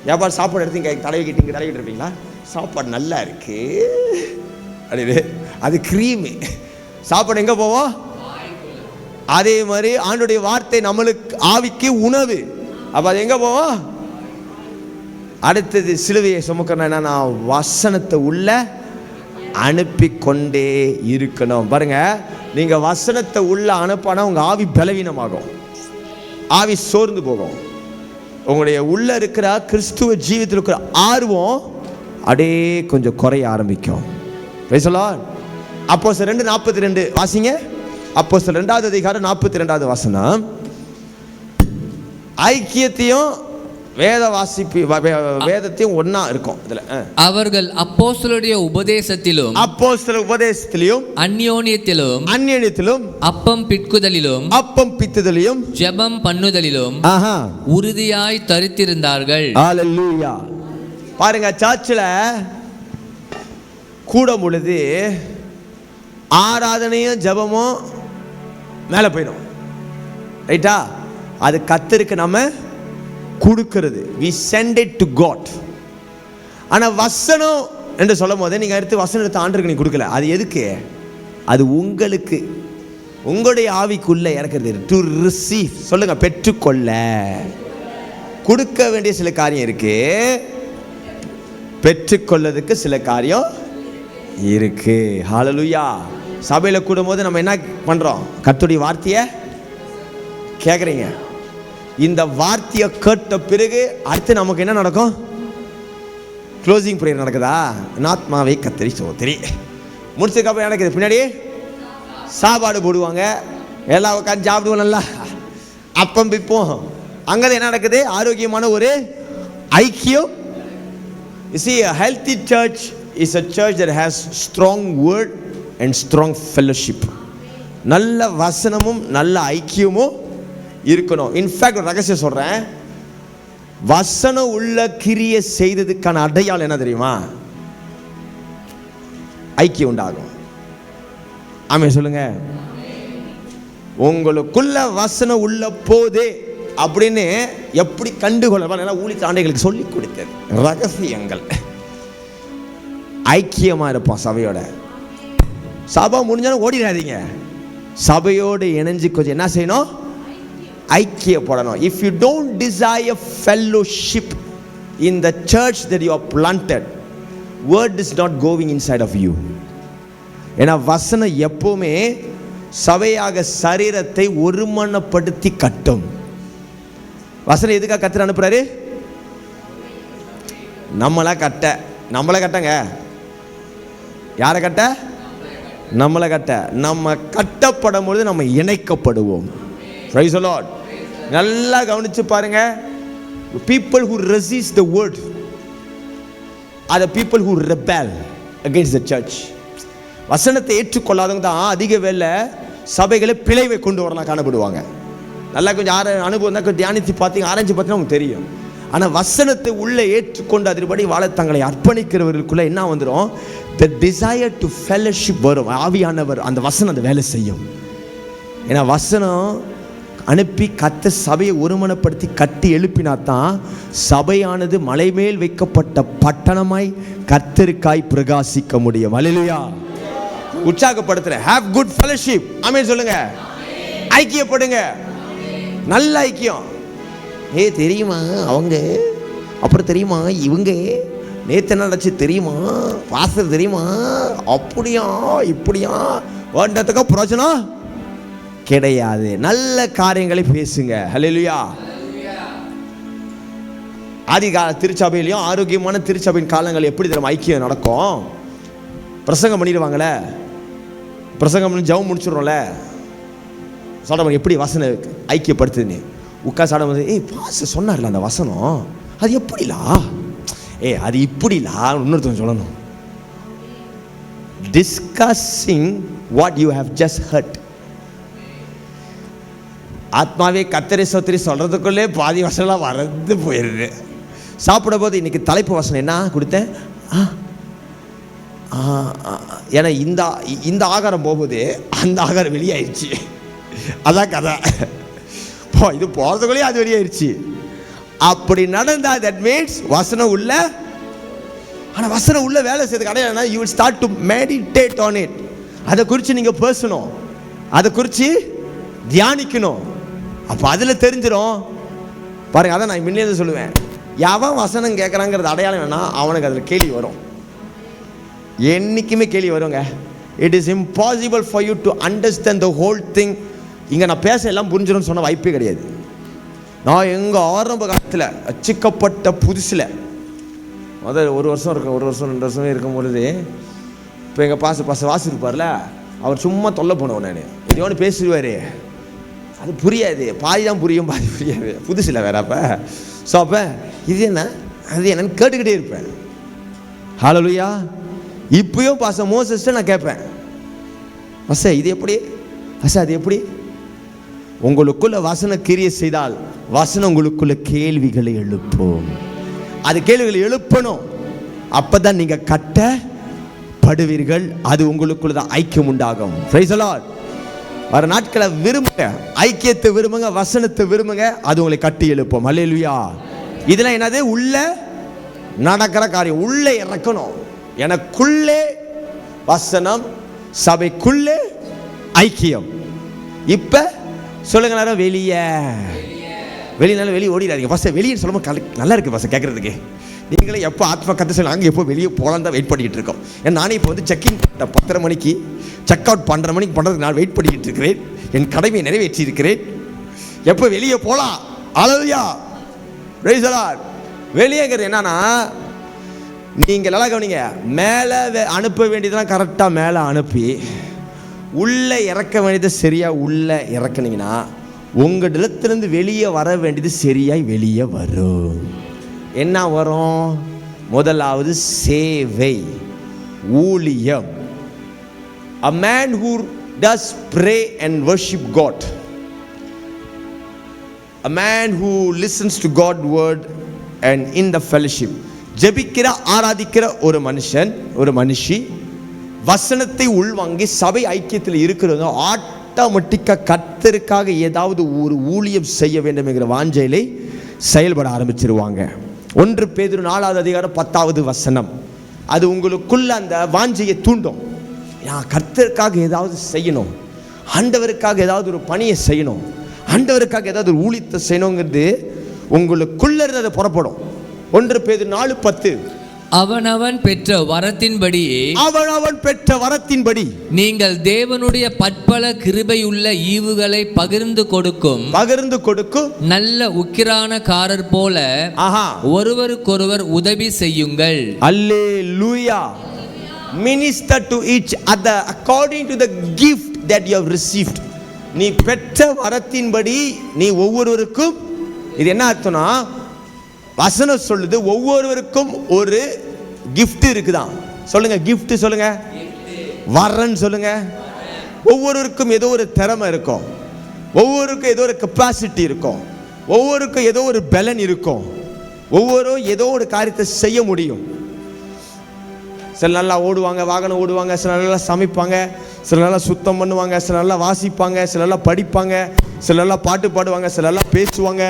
வியாபாரம் சாப்பாடு எடுத்து தடவிக்கிட்டு இருப்பீங்களா? சாப்பாடு நல்லா இருக்கு அது கிரீமு. சாப்பாடு எங்க போவோம்? அதே மாதிரி ஆண்டவருடைய வார்த்தை நம்மளுக்கு ஆவிக்கு உணவு. அப்ப அது எங்க போவோம்? அடுத்தது சிலுவையை சுமக்கணும்னா நான் வசனத்தை உள்ள அனுப்பி கொண்டே இருக்கணும். பாருங்க, நீங்க வசனத்தை உள்ள அனுப்பினா உங்க ஆவி பலவீனமாகும், ஆவி சோர்ந்து போகும். உங்களுடைய உள்ள இருக்கிற கிறிஸ்துவ ஜீவியத்தில் இருக்கிற ஆர்வம் அப்படியே கொஞ்சம் குறைய ஆரம்பிக்கும். அப்போஸ்தலர் 2:42 வாசிங்க. அப்போஸ்தலர் 2வது அதிகாரம் 42வது வசனம். ஐக்கியத்தையும் வேதத்தையும் ஒண்ணா இருக்கும் இதுல. அவர்கள் அப்போஸ்தலருடைய உபதேசத்திலும் அந்யோன்யத்திலும் அப்பம் பித்துதலிலும் ஜெபம் பண்ணுதலிலும் உறுதியாய் தரித்திருந்தார்கள். ஹல்லேலூயா. பாருங்க, சர்ச்சில் கூடும் பொழுது ஆராதனையும் ஜெபமும் மேலே போயிடும். ரைட்டா? அது கர்த்தருக்கு நம்ம கொடுக்கிறது. we send it to God. ஆனால் வசனம் என்று சொல்லும் போது நீங்கள் எடுத்து வசனம் எடுத்து ஆண்டருக்கு நீ கொடுக்கல. அது எதுக்கு? அது உங்களுக்கு, உங்களுடைய ஆவிக்குள்ள இறக்கிறது. டு ரிசீவ் சொல்லுங்க, பெற்றுக்கொள்ள. கொடுக்க வேண்டிய சில காரியம் இருக்கு, பெற்றுக்கொள்ளதுக்கு சில காரியம் இருக்கு. ஹல்லேலூயா. சபையில் கூடும்போது நம்ம என்ன பண்றோம்? கர்த்தருடைய வார்த்தையை கேட்குறீங்க. இந்த வார்த்தையை கேட்ட பிறகு அடுத்து நமக்கு என்ன நடக்கும்? க்ளோசிங் ப்ரேயர் நடக்குதா? ஆத்மாவை கத்தரி சோதரி முடிச்சதுக்கப்புறம் நடக்குது. பின்னாடி சாப்பாடு போடுவாங்க, எல்லாம் உட்காந்து சாப்பிடுவோம், நல்லா அப்பம் பிப்போம். அங்கே என்ன நடக்குது? ஆரோக்கியமான ஒரு ஐக்கியம். You see, a healthy church is a church that has strong word and strong fellowship. நல்ல வசனமும் நல்ல ஐக்கியமும் இருக்கணும். இன்ஃபேக்ட் ஒரு ரகசியம் சொல்றேன், வசனம் உள்ள கிரியை செய்ததுக்கான அடையாளம் என்ன தெரியுமா? ஐக்கியம் உண்டாகும். ஆமென் சொல்லுங்க. உங்களுக்குள்ள வசனம் உள்ள போதே அப்படின்னு எப்படி கண்டுகொள்ள ஊழிய ஆண்டைகளுக்கு சொல்லி கொடுத்தது ரகசியங்கள். ஐக்கியமா இருப்போம் சபையோட. சபை முடிஞ்சாலும் ஓடிடாதீங்க, சபையோடு இணைஞ்சு கொஞ்சம் என்ன செய்யணும்? ஐக்கியப்படணும். If you don't desire fellowship in the church that you are planted, word is not going inside of you. ஏன்னா வசனம் எப்பவுமே சபையாக சரீரத்தை ஒருமனப்படுத்தி கட்டும். வசனம் எதுக்காக கர்த்தர் அனுப்புறாரு? நம்மளை கட்டங்க. யாரை கட்ட? நம்மளை கட்ட. நம்ம கட்டப்படும் பொழுது நம்ம இணைக்கப்படுவோம். Praise the Lord. நல்லா கவனிச்சு பாருங்க. people who resist the word are the people who rebel against the church. வசனத்தை ஏற்றுக்கொள்ளாதவங்க தான் அதிக வேளை சபைகளை பிழைவை கொண்டு வரலாம் காணப்படுவாங்க. நல்லா கொஞ்சம் அனுபவம் தான் தியானித்து பார்த்தீங்க, ஆராய்ச்சி பார்த்தீங்கன்னா உங்களுக்கு தெரியும். ஆனால் வசனத்தை உள்ளே ஏற்றுக்கொண்டு அதன்படி வாழ தங்களை அர்ப்பணிக்கிறவர்களுக்குள்ள என்ன வந்துடும்? the desire to fellowship வரும். ஆவியானவர் அந்த வசனம் அந்த வேலை செய்யும். ஏன்னா வசனம் அனுப்பி கர்த்தர் சபையை ஒருமனப்படுத்தி கட்டி எழுப்பினாத்தான் சபையானது மலை மேல் வைக்கப்பட்ட பட்டணமாய் கர்த்தருக்காய் பிரகாசிக்க முடியும். அல்லேலூயா. உற்சாகப்படுத்துறேன். have good fellowship. ஆமென் சொல்லுங்க. ஐக்கியப்படுங்க. நல்ல ஐக்கியம். தெரியுமா அவங்க, அப்புறம் தெரியுமா இவங்க, நேத்து என்ன நடந்துச்சு தெரியுமா, பாஸ்டர் தெரியுமா, அப்படியா இப்படியா, வேண்டதுக்கு பிரயோஜனம் கிடையாது. நல்ல காரியங்களை பேசுங்க. ஹல்லேலூயா. ஆதிகால திருச்சபையிலையும் ஆரோக்கியமான திருச்சபையின் காலங்கள் எப்படி தெரியும் ஐக்கியம் நடக்கும்? பிரசங்கம் பண்ணிடுவாங்களே, பிரசங்கம் பண்ணி ஜெபம் முடிச்சிடுறோம்ல, சொல்ற எப்படி வசனம் ஐக்கியப்படுத்துதுன்னு உட்கா சாடம் வந்து பாஸ்டர் சொன்னார்ல அந்த வசனம், அது எப்படிலா, அது இப்படிலா இன்னொருத்தவங்க சொல்லணும். Discussing what you have just heard. ஆத்மாவே கர்த்தரை ஸ்தோத்திரி சொல்றதுக்குள்ளே பாதி வசனம்லாம் வரந்து போயிடுது. சாப்பிட போது இன்னைக்கு தலைப்பு வசனம் என்ன கொடுத்தேன், ஏன்னா இந்த ஆகாரம் போகும்போது அந்த ஆகாரம் வெளியாயிடுச்சு, அதான் கதை. இது போறதுக்குள்ளே அது வெளியாயிடுச்சு. அப்படி நடந்தா தட் மீன்ஸ் வசனம் உள்ள, ஆனால் வசனம் உள்ள வேலை செய்யறதுக்கு அடையாளம் you will start to meditate on it. அதை குறித்து நீங்கள் பேசணும், அதை குறித்து தியானிக்கணும். அப்போ அதில் தெரிஞ்சிடும் பாருங்க. அதான் நான் முன்னே சொல்லுவேன், எவன் வசனம் கேட்குறாங்கிறது அடையாளம் வேணா அவனுக்கு அதில் கேள்வி வரும். என்றைக்குமே கேள்வி வருங்க. It is impossible for you to understand the whole thing. இங்கே நான் பேச எல்லாம் புரிஞ்சிடும்னு சொன்ன வாய்ப்பே கிடையாது. நான் எங்கள் ஆரம்ப காலத்தில் அச்சிக்கப்பட்ட புதுசில் முதல் 1 வருஷம் இருக்கும், 1 வருஷம் 2 வருஷமே இருக்கும் பொழுது, இப்போ எங்கள் பாச வாசி இருப்பார்ல, அவர் சும்மா தொல்லை போனவன். நான் இது ஒன்று பேசிடுவார், அது புரியாது, பாதி தான் புரியும், பாதி புரியாது, புதுசில் வேற. அப்போ ஸோ அப்போ இது என்ன அது என்னன்னு கேட்டுக்கிட்டே இருப்பேன். ஹல்லேலூயா. இப்பயும் பாச மோசஸ்ட்ட நான் கேட்பேன், இது எப்படி, அது எப்படி? உங்களுக்குள்ள வசன கிரியை செய்தால் வசனம் உங்களுக்குள்ள கேள்விகளை எழுப்பும். அது கேள்விகளை எழுப்பணும். அப்பதான் நீங்க கட்டப்படுவீர்கள். அது உங்களுக்குள்ள தான் ஐக்கியம் உண்டாகும். Praise the Lord. வர நாட்களை விரும்புங்க, ஐக்கியத்தை விரும்புங்க, வசனத்தை விரும்புங்க, அது உங்களை கட்டி எழுப்பும். அல்லேலூயா. இதெல்லாம் என்னது? உள்ள நடக்கிற காரியம். உள்ளே இறக்கணும். எனக்குள்ளே வசனம், சபைக்குள்ளே ஐக்கியம். இப்ப சொல்லுங்க நேரம் வெளியே ஓடிடாதீங்க. ஃபர்ஸ்ட் வெளியே சொல்லும்போது நல்லா இருக்கு ஃபர்ஸ்ட் கேட்கறதுக்கு. நீங்களே எப்போ ஆத்மா கற்று சொல்ல, நாங்கள் எப்போ வெளியே போகலாம் தான் வெயிட் பண்ணிக்கிட்டு இருக்கோம். ஏன்னா நானே இப்போ வந்து செக்இன் 10:30 மணிக்கு, செக் அவுட் 12:30 மணிக்கு பண்ணுறதுக்கு நான் வெயிட் பண்ணிக்கிட்டு இருக்கிறேன். என் கடமையை நிறைவேற்றி இருக்கிறேன். எப்போ வெளியே போகலாம்? அல்லேலூயா. Praise the Lord. வெளியேங்கிறது என்னன்னா, நீங்கள் நல்லா கவனிங்க, மேலே அனுப்ப வேண்டியதெல்லாம் கரெக்டாக மேலே அனுப்பி உள்ளே இறக்க வேண்டியது சரியாக உள்ளே இறக்குனீங்கன்னா உங்கள் இடத்துலேருந்து வெளியே வர வேண்டியது சரியாய் வெளியே வரும். என்ன வரும்? முதலாவது சேவை, ஊழியம். A man who does pray and worship God, a man who listens to God's word and in the fellowship, ஜெபிக்கிற ஆராதிக்கிற ஒரு மனுஷன், ஒரு மனுஷி வசனத்தை உள்வாங்கி சபை ஐக்கியத்தில் இருக்கிறவங்க ஆட்டோமேட்டிக்காக கர்த்தருக்காக ஏதாவது ஒரு ஊழியம் செய்ய வேண்டும் என்கிற வாஞ்சையிலே செயல்பட ஆரம்பிச்சிருவாங்க. 1 பேதுரு 4வது அதிகாரம் 10வது வசனம் அது உங்களுக்குள்ள அந்த வாஞ்சையை தூண்டும். நான் கர்த்தருக்காக ஏதாவது செய்யணும், ஆண்டவருக்காக ஏதாவது ஒரு பணியை செய்யணும், ஆண்டவருக்காக ஏதாவது ஒரு ஊழியத்தை செய்யணுங்கிறது உங்களுக்குள்ள இருந்து அதை புறப்படும். 1 பேதுரு 4:10 அவனவன் பெற்ற வரத்தின்படி நீங்கள் தேவனுடைய பற்பல கிருபையுள்ள ஈவுகளை பகிர்ந்து கொடுக்கும் நல்ல உக்கிரானக்காரர் போல ஒருவருக்கொருவர் உதவி செய்யுங்கள். அல்லேலூயா. Minister to each other according to the gift that you have received. நீ பெற்ற வரத்தின்படி நீ ஒவ்வொருவருக்கும், இது என்ன அர்த்தம்னா, வசனம் சொல்லுது ஒவ்வொருவருக்கும் ஒரு gift இருக்குதான். சொல்லுங்க gift சொல்லுங்க, வரன்னு சொல்லுங்க. ஒவ்வொருவருக்கும் ஏதோ ஒரு திறமை இருக்கும், ஒவ்வொருக்கும் ஏதோ ஒரு கெப்பாசிட்டி இருக்கும், ஒவ்வொருக்கும் ஏதோ ஒரு பலன் இருக்கும், ஒவ்வொரு ஏதோ ஒரு காரியத்தை செய்ய முடியும். சில நல்லா ஓடுவாங்க, வாகனம் ஓடுவாங்க, சில நல்லா சமைப்பாங்க, சில நல்லா சுத்தம் பண்ணுவாங்க, சில நல்லா வாசிப்பாங்க, சில நல்லா படிப்பாங்க, சில நல்லா பாட்டு பாடுவாங்க, சில நல்லா பேசுவாங்க,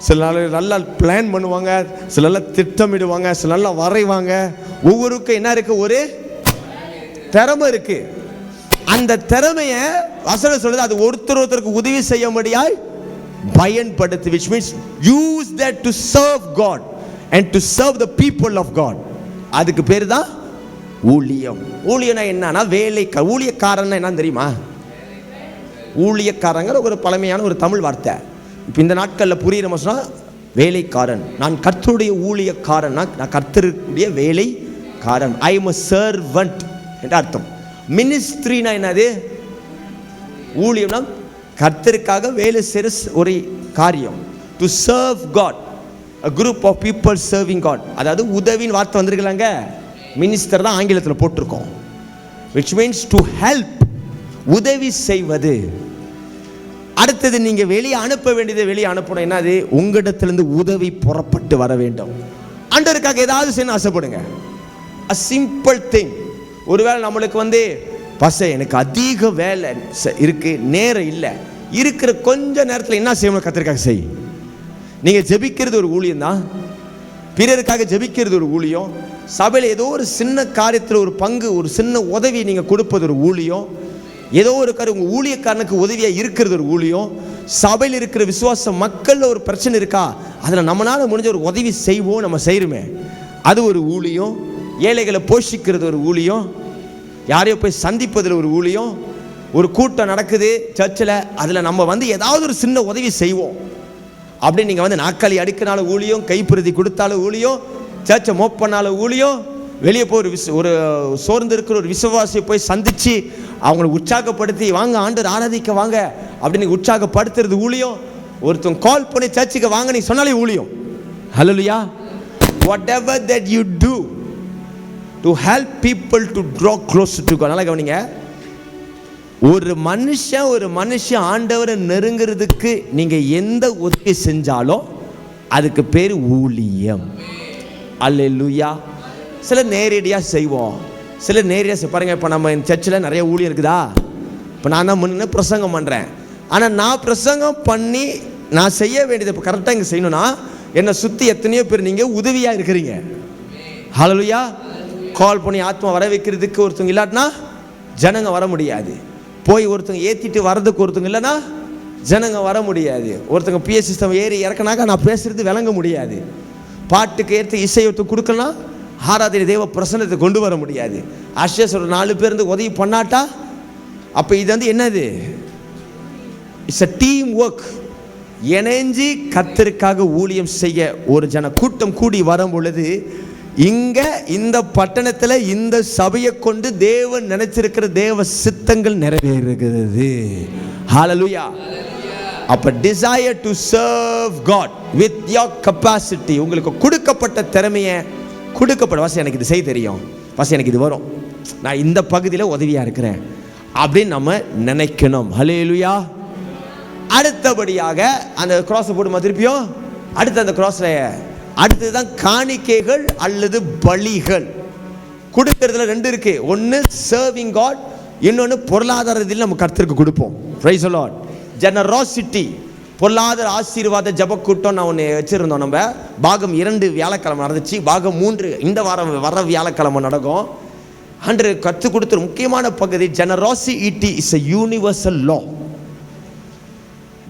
சில நல்லா பிளான் பண்ணுவாங்க, சில நல்லா திட்டமிடுவாங்க, சில நல்லா வரைவாங்க. ஒவ்வொருக்கும் என்ன இருக்கு? ஒரு திறமை இருக்கு. அந்த திறமைய வசனம் சொல்லுது அது ஒருத்தருக்கு உதவி செய்ய முடியாய் பயன்படுத்து, which means use that to serve God and to serve the people of God. அதுக்கு பேரு தான் ஊழியம். ஊழியம்னா என்னன்னா வேலை. ஊழியக்காரன்னா என்னன்னு தெரியுமா? ஊழியக்காரங்கிற ஒரு பழமையான ஒரு தமிழ் வார்த்தை. இப்போ இந்த நாட்களில் புரியுற சொன்னா வேலைக்காரன். நான் கர்த்தருடைய ஊழியக்காரன்னா நான் கர்த்தருடைய வேலைக்காரன். ஐ எம் a servant என்ற அர்த்தம். மினிஸ்ட்ரினா என்னது? ஊழியம்னா கர்த்தருக்காக வேலை செய்கிற ஒரு காரியம். To serve God, a group of people serving God. அதாவது உதவின்னு வார்த்தை வந்திருக்கலாங்க, மினிஸ்டர் தான் ஆங்கிலத்தில் போட்டிருக்கோம். which means to help, உதவி செய்வது. அடுத்தது நீங்கள் வெளியே அனுப்ப வேண்டியது, வெளியே அனுப்பணும். என்னது? உங்களிடத்திலிருந்து உதவி புறப்பட்டு வர வேண்டும். ஆண்டவருக்காக ஏதாவது செய்யணும் ஆசைப்படுங்க. a simple thing. ஒருவேளை நம்மளுக்கு பசை எனக்கு அதிக வேலை இருக்கு, நேரம் இல்லை, இருக்கிற கொஞ்ச நேரத்தில் என்ன செய்யணும்? கர்த்தருக்காக செய். நீங்கள் ஜெபிக்கிறது ஒரு ஊழியம் தான், பிறருக்காக ஜெபிக்கிறது ஒரு ஊழியம், சபையில் ஏதோ ஒரு சின்ன காரியத்தில் ஒரு பங்கு, ஒரு சின்ன உதவி நீங்கள் கொடுப்பது ஒரு ஊழியம், ஏதோ ஒரு காரியம் உங்கள் ஊழியக்காரனுக்கு உதவியாக இருக்கிறது ஒரு ஊழியம், சபையில் இருக்கிற விசுவாச மக்களில் ஒரு பிரச்சனை இருக்கா, அதில் நம்மளால் முடிஞ்ச ஒரு உதவி செய்வோம், நம்ம செய்கிறோமே, அது ஒரு ஊழியம். ஏழைகளை போஷிக்கிறது ஒரு ஊழியம், யாரையோ போய் சந்திப்பதில் ஒரு ஊழியம். ஒரு கூட்டம் நடக்குது சர்ச்சில், அதில் நம்ம ஏதாவது ஒரு சின்ன உதவி செய்வோம் அப்படின்னு நீங்கள் நாற்காலி அடுக்கினாலும் ஊழியம், கைப்பிரதி கொடுத்தாலும் ஊழியம், சர்ச்சை மோப் பண்ணாலும் ஊழியம், வெளியே போய் ஒரு சோர்ந்து இருக்கிற ஒரு விசுவாசியை போய் சந்தித்து அவங்களை உற்சாகப்படுத்தி வாங்க ஆண்டவர் ஆராதிக்க வாங்க அப்படின்னு உற்சாகப்படுத்துறது ஊழியம். ஒருத்தன் கால் பண்ணி சர்ச்சுக்கு வாங்க நீ சொன்னாலே ஊழியம். ஹல்லேலூயா. whatever that you do to help people to draw closer to God. நல்லா கவனிங்க. ஒரு மனுஷன் ஆண்டவரை நெருங்கிறதுக்கு நீங்க எந்த உதவி செஞ்சாலும் அதுக்கு பேர் ஊழியம். அல்லேலூயா. சில நேரடியாக செய்வோம், சில நேரடியாக பாருங்க. இப்போ நம்ம சர்ச்சில் நிறைய ஊழியம் இருக்குதா? இப்போ நான் தான் முன்ன பிரசங்கம் பண்ணுறேன், ஆனால் நான் பிரசங்கம் பண்ணி நான் செய்ய வேண்டியது இப்போ கரெக்டாக இங்கே செய்யணும்னா என்னை சுற்றி எத்தனையோ பேர் நீங்கள் உதவியாக இருக்கிறீங்க. ஹல்லேலூயா. கால் பண்ணி ஆத்மா வர வைக்கிறதுக்கு ஒருத்தவங்க இல்லாட்டினா ஜனங்க வர முடியாது. போய் ஒருத்தவங்க ஏற்றிட்டு வர்றதுக்கு ஒருத்தவங்க இல்லைன்னா ஜனங்க வர முடியாது. ஒருத்தவங்க பிஎஸ் சிஸ்டம் ஏறி இறக்கினாக்கா நான் பேசுறது விளங்க முடியாது. பாட்டுக்கு ஏற்ற இசையத்தை கொடுக்கலாம், ஆராதனை தேவ பிரசன்னத்தை கொண்டு வர முடியாது. அஷஸ் ஒரு 4 பேர் இருந்து உதவி பண்ணாட்டா அப்போ இது என்னது? It's a team work. இணைஞ்சி கர்த்தருக்காக ஊழியம் செய்ய ஒரு கூட்டம் கூடி வரும் பொழுது இங்க இந்த பட்டணத்தில் இந்த சபையை கொண்டு தேவன் நினைச்சிருக்கிற தேவ சித்தங்கள் நிறைவேறுகிறது. ஹல்லேலூயா. அப்ப desire to serve God with your capacity. உங்களுக்கு கொடுக்கப்பட்ட திறமையை வாசி எனக்கு இது செய்ய தெரியும், வாசி எனக்கு இது வரும், நான் இந்த பகுதியில் உதவியா இருக்கிறேன் அப்படின்னு நம்ம நினைக்கணும். ஹல்லேலூயா. அடுத்தபடியாக அந்த கிராஸ் போடுமா திருப்பியும்? அடுத்து அந்த கிராஸ்ல அடுத்ததுதான் காணிக்கைகள் அல்லது பலிகள். கொடுக்கறதுல 2 இருக்கு. ஒன்று சர்விங் காட், இன்னொன்று பொருளாதார ரீதியில் நம்ம கர்த்தருக்கு கொடுப்போம். Praise the Lord. ஜெனரோசிட்டி, பொருளாதார ஆசீர்வாத ஜப கூட்டம் நான் ஒன்று வச்சிருந்தோம். நம்ம பாகம் 2 வியாழக்கிழமை நடந்துச்சு, பாகம் 3 இந்த வாரம் வர வியாழக்கிழமை நடக்கும். அன்று கற்றுக் கொடுத்த முக்கியமான பகுதி generosity is a universal law.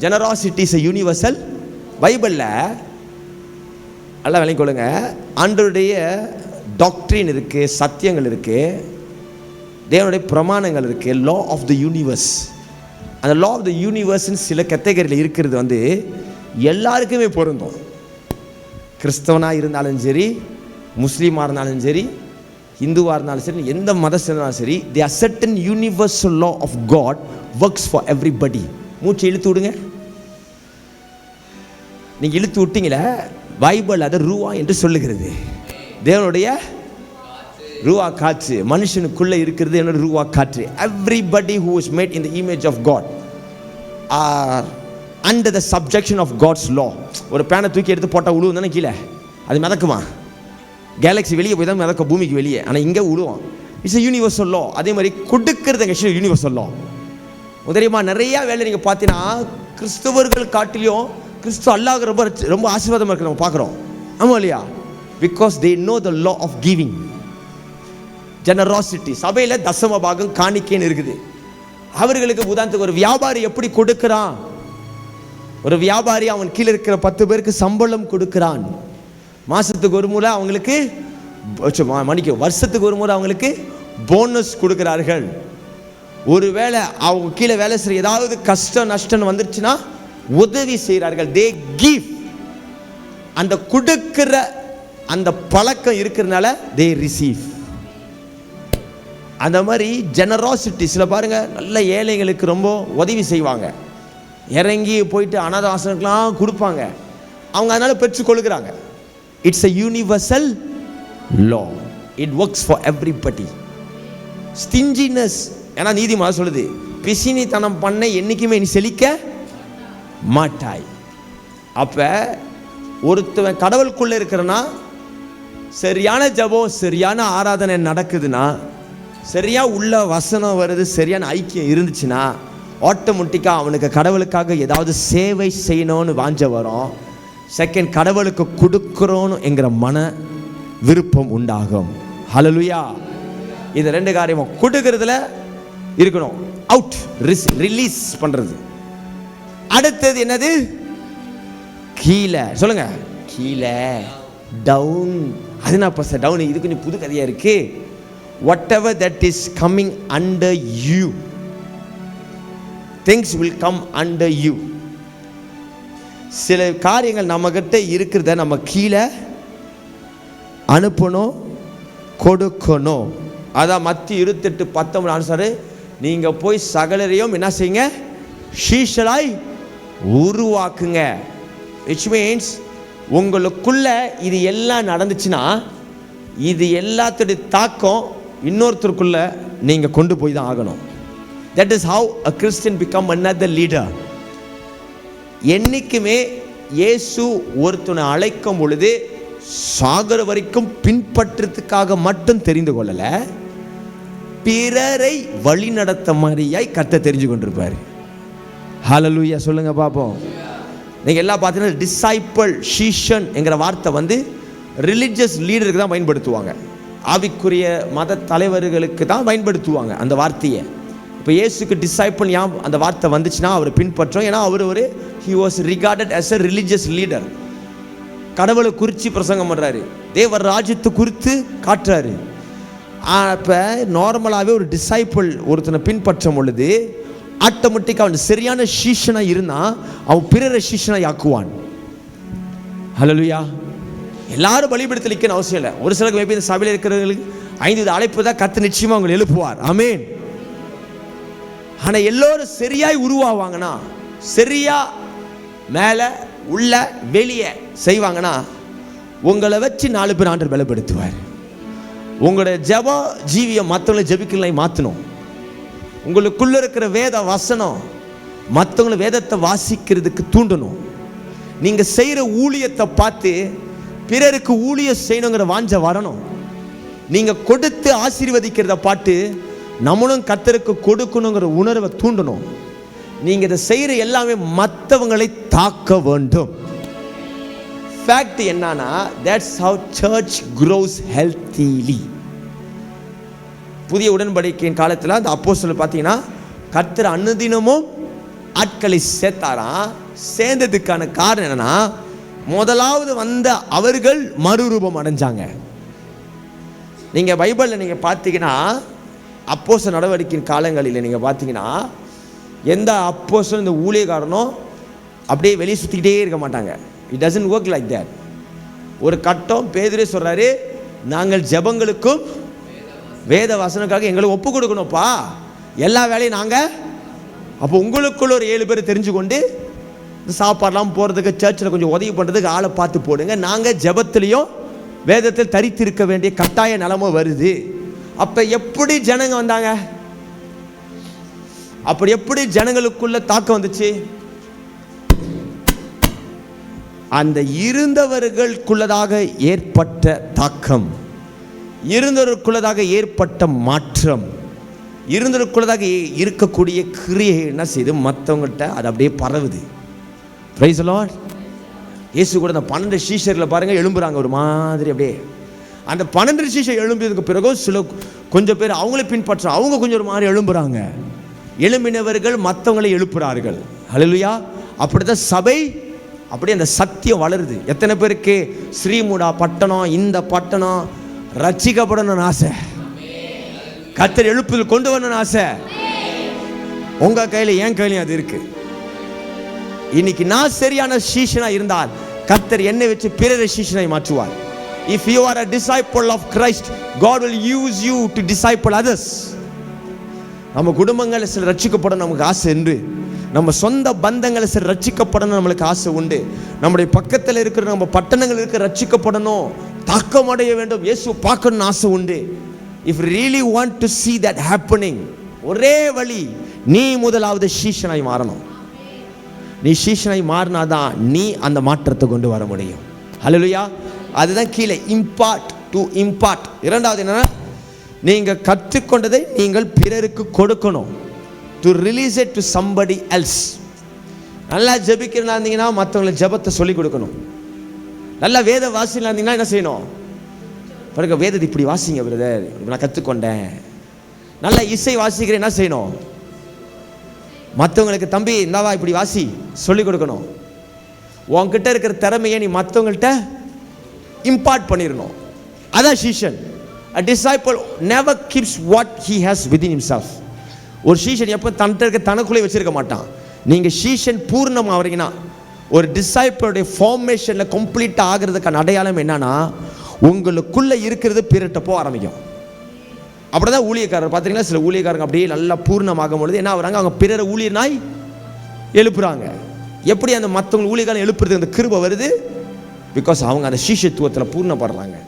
Generosity is a universal. பைபிளில் நல்லா விளங்கிக் கொள்ளுங்க. ஆண்டவருடைய டாக்ட்ரின் இருக்கு, சத்தியங்கள் இருக்கு, தேவனுடைய பிரமாணங்கள் இருக்கு, லா ஆஃப் த யூனிவர்ஸ். அந்த லா ஆஃப் த யூனிவர்ஸ்னு சில கேட்டகரியில் இருக்கிறது எல்லாருக்குமே பொருந்தும். கிறிஸ்தவனாக இருந்தாலும் சரி, முஸ்லீமாக இருந்தாலும் சரி, இந்துவாக இருந்தாலும் சரி, எந்த மதத்தில் இருந்தாலும் சரி, the are certain universal law of God works for everybody. மூச்சு இழுத்து விடுங்க. நீங்கள் இழுத்து விட்டீங்களே, பைபிள் அதை ரூவா என்று சொல்லுகிறது. தேவனுடைய ரூவா காற்று மனுஷனுக்குள்ள இருக்கிறது என்ன? ரூவா காற்று. Everybody who is made in the image of God are under the subjection of God's law. ஒரு பேனை தூக்கி எடுத்து போட்டால் உழுவும் தானே கீழே? அது மிதக்குமா? கேலக்ஸி வெளியே போய் தான் மிதக்க, பூமிக்கு வெளியே. ஆனால் இங்கே உழுவோம். It's a universal law. அதே மாதிரி கொடுக்கறது யூனிவர்சல் law. தெரியுமா? நிறையா வேலை நீங்கள் பார்த்தீங்கன்னா கிறிஸ்தவர்கள் காட்டிலையும் கிறிஸ்துவ அல்லாஹ் ரொம்ப ஆசீர்வாதமாக இருக்கு நம்ம பார்க்குறோம். ஆமாம் இல்லையா? Because they know the law of giving, generosity. சபையில் தசம பாகம் காணிக்கைன்னு இருக்குது. அவர்களுக்கு உதாரணத்துக்கு ஒரு வியாபாரி எப்படி கொடுக்கிறான்? ஒரு வியாபாரி அவன் கீழே இருக்கிற 10 பேருக்கு சம்பளம் கொடுக்கிறான். மாதத்துக்கு ஒரு முறை அவங்களுக்கு வருஷத்துக்கு ஒரு முறை அவங்களுக்கு போனஸ் கொடுக்கிறார்கள். ஒருவேளை அவங்க கீழே வேலை செய்ய ஏதாவது கஷ்டம் நஷ்டம் வந்துருச்சுன்னா உதவி செய்கிறார்கள். They give. அந்த கொடுக்கிற அந்த பழக்கம் இருக்கிறதுனால தே ரிசீவ். அந்த மாதிரி ஜெனராசிட்டி. சில பாருங்க, நல்ல ஏழைங்களுக்கு ரொம்ப உதவி செய்வாங்க. இறங்கி போயிட்டு அனாதை ஆசிரமங்களுக்கெல்லாம் கொடுப்பாங்க. அவங்க அதனால பெற்றுக்கொள்கிறாங்க. It's a universal law. it works for everybody. stinginess, ஏன்னா நீதிமன்றம் சொல்லுது, பிசினித்தனம் பண்ண என்னைக்குமே நீ செழிக்க மாட்டாய். அப்ப ஒருத்தவன் கடவுளுக்குள்ள இருக்கிறனா, சரியான ஜபம் சரியான ஆராதனை நடக்குதுன்னா, சரியா உள்ள வசனம் வருது, சரியான ஐக்கியம் இருந்துச்சுன்னா, ஆட்டோமேட்டிக்காக அவனுக்கு கடவுளுக்காக ஏதாவது சேவை செய்யணும்னு வாஞ்ச வரும். செகண்ட், கடவுளுக்கு கொடுக்குறோன்னு என்கிற மன விருப்பம் உண்டாகும். ஹல்லேலூயா. இது 2 காரியமும் கொடுக்கறதுல இருக்கணும். அவுட், ரிலீஸ் பண்றது. அடுத்தது என்னது? கீழே. சொல்லுங்க, கீழே, டவுன். அது நான் பச டவுன், இது கொஞ்சம் புது கதையா இருக்கு. whatever that is coming under you, things will come under you. சில காரியங்கள் நம்ம கிட்ட இருக்கிறத நம்ம கீழே அனுப்பணும், கொடுக்கணும். அதான் மத்திய 28:19 ஆன்சரு. நீங்க போய் சகலரையும் என்ன செய்யுங்க? சீஷராய் உருவாக்குங்க. which means உங்களுக்குள்ள இது எல்லாம் நடந்துச்சுன்னா, இது எல்லாத்துடைய தாக்கம் இன்னொருத்தருக்குள்ள நீங்க கொண்டு போய் தான் ஆகணும். that is how a Christian become another leader. என்னைக்குமே இயேசு ஒருத்தனை அழைக்கும் பொழுது சாகர வரைக்கும் பின்பற்றதுக்காக மட்டும் தெரிந்து கொள்ளல, பிறரை வழி நடத்த மாதிரியாய் கர்த்தர் தெரிஞ்சு கொண்டிருப்பார். ஹல்லேலூயா சொல்லுங்க பாப்போம். நீங்க எல்லாம் பார்த்தீங்கன்னா டிசைபிள், சீஷன் என்கிற வார்த்தை ரிலிஜியஸ் லீடருக்கு தான் பயன்படுத்துவாங்க. ஆவிக்குரிய மத தலைவர்களுக்கு தான் பயன்படுத்துவாங்க அந்த வார்த்தையை. இப்போ இயேசுக்கு டிசைபிள் ஏன் அந்த வார்த்தை வந்துச்சுன்னா அவரை பின்பற்றோம். ஏன்னா அவர் he was regarded as a religious leader. கடவுளை குறித்து பிரசங்கம் பண்ணுறாரு, தேவர் ராஜ்யத்தை குறித்து காட்டுறாரு. அப்போ நார்மலாகவே ஒரு டிசைபிள் ஒருத்தனை பின்பற்றும் பொழுது ஆட்டோமேட்டிக்காக அவன் சரியான சீஷனாக இருந்தால் அவன் பிறரை சீஷனாக ஆக்குவான். ஹல்லேலூயா. எல்லாரும் பலிபீடத்தில் அவசியம் இல்லை. ஒரு சிலருக்கு மேபி இந்த சபையில் இருக்கிறவங்களுக்கு 5 அழைப்பு தான் கர்த்தர் நிச்சயமாக அவங்களை எழுப்புவார். ஆமென். ஆனால் எல்லோரும் சரியாய் உருவாவாங்கன்னா, சரியா மேலே உள்ள வெளியே செய்வாங்கன்னா, உங்களை வச்சு 4 பேர் ஆண்டவர் பலப்படுத்துவார். உங்களுடைய ஜெப ஜீவியம் மற்றவங்களை ஜெபிக்கலாம் மாற்றணும். உங்களுக்குள்ள இருக்கிற வேத வசனம் மற்றவங்களை வேதத்தை வாசிக்கிறதுக்கு தூண்டணும். நீங்க செய்யற ஊழியத்தை பார்த்து பிறருக்கு ஊழியம் செய்யணுங்கிற வாஞ்ச வரணும். நீங்க கொடுத்து ஆசீர்வதிக்கிறத பார்த்து நம்மளும் கர்த்தருக்கு கொடுக்கணுங்கிற உணர்வை தூண்டணும். நீங்க இதை செய்யற எல்லாமே மற்றவங்களை தாக்க வேண்டும். ஃபேக்ட் என்னன்னா, that's how church grows healthily. புதிய உடன்படிக்கையின் காலத்தில் அந்த அப்போஸ்தலர் பார்த்தீங்கன்னா கர்த்தர் அனுதினமும் ஆட்களை சேர்த்தாராம். சேர்ந்ததுக்கான காரணம் என்னன்னா, முதலாவது வந்த அவர்கள் மறுரூபம் அடைஞ்சாங்க. நீங்கள் பைபிளில் நீங்கள் பார்த்தீங்கன்னா அப்போஸ்தலர் நடவடிக்கையின் காலங்களில் நீங்கள் பார்த்தீங்கன்னா எந்த அப்போஸ்தலர் இந்த ஊழியக்காரனும் அப்படியே வெளியே சுற்றிக்கிட்டே இருக்க மாட்டாங்க. It doesn't work like that. ஒரு கட்டம் பேதுரு சொல்கிறாரு, நாங்கள் ஜெபங்களுக்கும் வேத வசனக்காக எங்களை ஒப்பு கொடுக்கணும்ப்பா, எல்லா வேலையும் நாங்கள். அப்போ உங்களுக்குள்ள ஒரு 7 பேர் தெரிஞ்சு கொண்டு சாப்பாடெலாம் போகிறதுக்கு சர்ச்சில் கொஞ்சம் உதவி பண்ணுறதுக்கு ஆளை பார்த்து போடுங்க. நாங்கள் ஜெபத்துலேயும் வேதத்தில் தரித்திருக்க வேண்டிய கட்டாய நிலைமை வருது. அப்போ எப்படி ஜனங்க வந்தாங்க? அப்படி எப்படி ஜனங்களுக்குள்ள தாக்கம் வந்துச்சு? அந்த இருந்தவர்களுக்குள்ளதாக ஏற்பட்ட தாக்கம், இருந்தவர்களுக்குள்ளதாக ஏற்பட்ட மாற்றம், இருந்தவர்களுக்குள்ளதாக இருக்கக்கூடிய கிரியை என்ன செய்யுது? மற்றவங்கள்ட்ட அது அப்படியே பரவுது. Praise the Lord. இயேசு கூட அந்த 12 சீஷர்களை பாருங்க, எழும்புறாங்க ஒரு மாதிரி. அப்படியே அந்த 12 சீஷர் எழும்பியதுக்கு பிறகு கொஞ்சம் பேர் அவங்களே பின்பற்ற, அவங்க கொஞ்சம் ஒரு மாதிரி எழும்புறாங்க. எழும்பினவர்கள் மற்றவங்களை எழுப்புறார்கள். ஹல்லேலூயா. அப்படிதான் சபை, அப்படியே அந்த சத்தியம் வளருது. எத்தனை பேருக்கு ஸ்ரீமுடா பட்டணம், இந்த பட்டணம் ரட்சிக்கப்படணும்னு ஆசை? கர்த்தர் எழுப்புதல் கொண்டு வரணும்னு ஆசை? உங்க கையில, என் கையிலையும் அது இருக்கு. இன்னைக்கு நான் சரியான சீஷனா இருந்தால் கர்த்தர் என்னை வச்சு பிறரை சீஷனை மாற்றுவார். If you are a disciple of Christ, God will use you to disciple others. நம்ம குடும்பங்களை சில ரட்சிக்கப்படணும் நமக்கு ஆசை உண்டு. நம்ம சொந்த பந்தங்களை சில ரட்சிக்கப்படணும் நம்மளுக்கு ஆசை உண்டு. நம்முடைய பக்கத்தில் இருக்கிற நம்ம பட்டணங்கள் இருக்க ரட்சிக்கப்படணும், தாக்கம் அடைய வேண்டும், இயேசு பார்க்கணும்னு ஆசை உண்டு. If you really want to see that happening, ஒரே வழி, நீ முதலாவது சீஷனாய் மாறணும். நீ சீஷனாய் மாறினாதான் நீ அந்த மாற்றத்தை கொண்டு வர முடியும். ஹல்லேலூயா. அதுதான் கீழே இம்பார்ட் டு இம்பார்ட். இரண்டாவது என்னன்னா, நீங்கள் கற்றுக்கொண்டதை நீங்கள் பிறருக்கு கொடுக்கணும். To release it to somebody else. நல்லா ஜெபிக்கிறதா இருந்தீங்கன்னா மற்றவங்களுக்கு ஜெபத்தை சொல்லிக் கொடுக்கணும். நல்லா வேத வாசினா இருந்தீங்கன்னா என்ன செய்யணும்? பாருங்க, வேதத்தை இப்படி வாசிங்க பிரதர், நான் கற்றுக்கொண்டேன். நல்லா இசை வாசிக்கிறேன், என்ன செய்யணும்? மற்றவங்களுக்கு தம்பி இந்தாவா இப்படி வாசி சொல்லிக் கொடுக்கணும். உன்கிட்ட இருக்கிற திறமையை நீ மற்றவங்கள்ட்ட இம்பார்ட் பண்ணிடணும். அதான் சீஷன். A disciple never keeps what he has within himself. ஒரு சீஷன் எப்போ தன்கிட்ட இருக்க தனக்குள்ளே வச்சிருக்க மாட்டான். நீங்கள் சீஷன் பூர்ணமாக ஆகிறீங்கன்னா, ஒரு டிசைப்பிளுடைய ஃபார்மேஷனில் கம்ப்ளீட்டாக ஆகிறதுக்கான அடையாளம் என்னன்னா, உங்களுக்குள்ளே இருக்கிறது பிறட்ட போக ஆரம்பிக்கும். அப்படி தான் ஊழியக்காரர் பார்த்தீங்கன்னா, சில ஊழியக்காரங்க அப்படியே நல்லா பூர்ணமாகும் பொழுது என்ன ஆகுறாங்க? அவங்க பிறரை ஊழியனாய் எழுப்புறாங்க. எப்படி அந்த மற்றவங்க ஊழியக்காரன் எழுப்புறதுக்கு அந்த கிருபை வருது? பிகாஸ் அவங்க அந்த சீஷத்துவத்தில் பூர்ணப்படுறாங்க.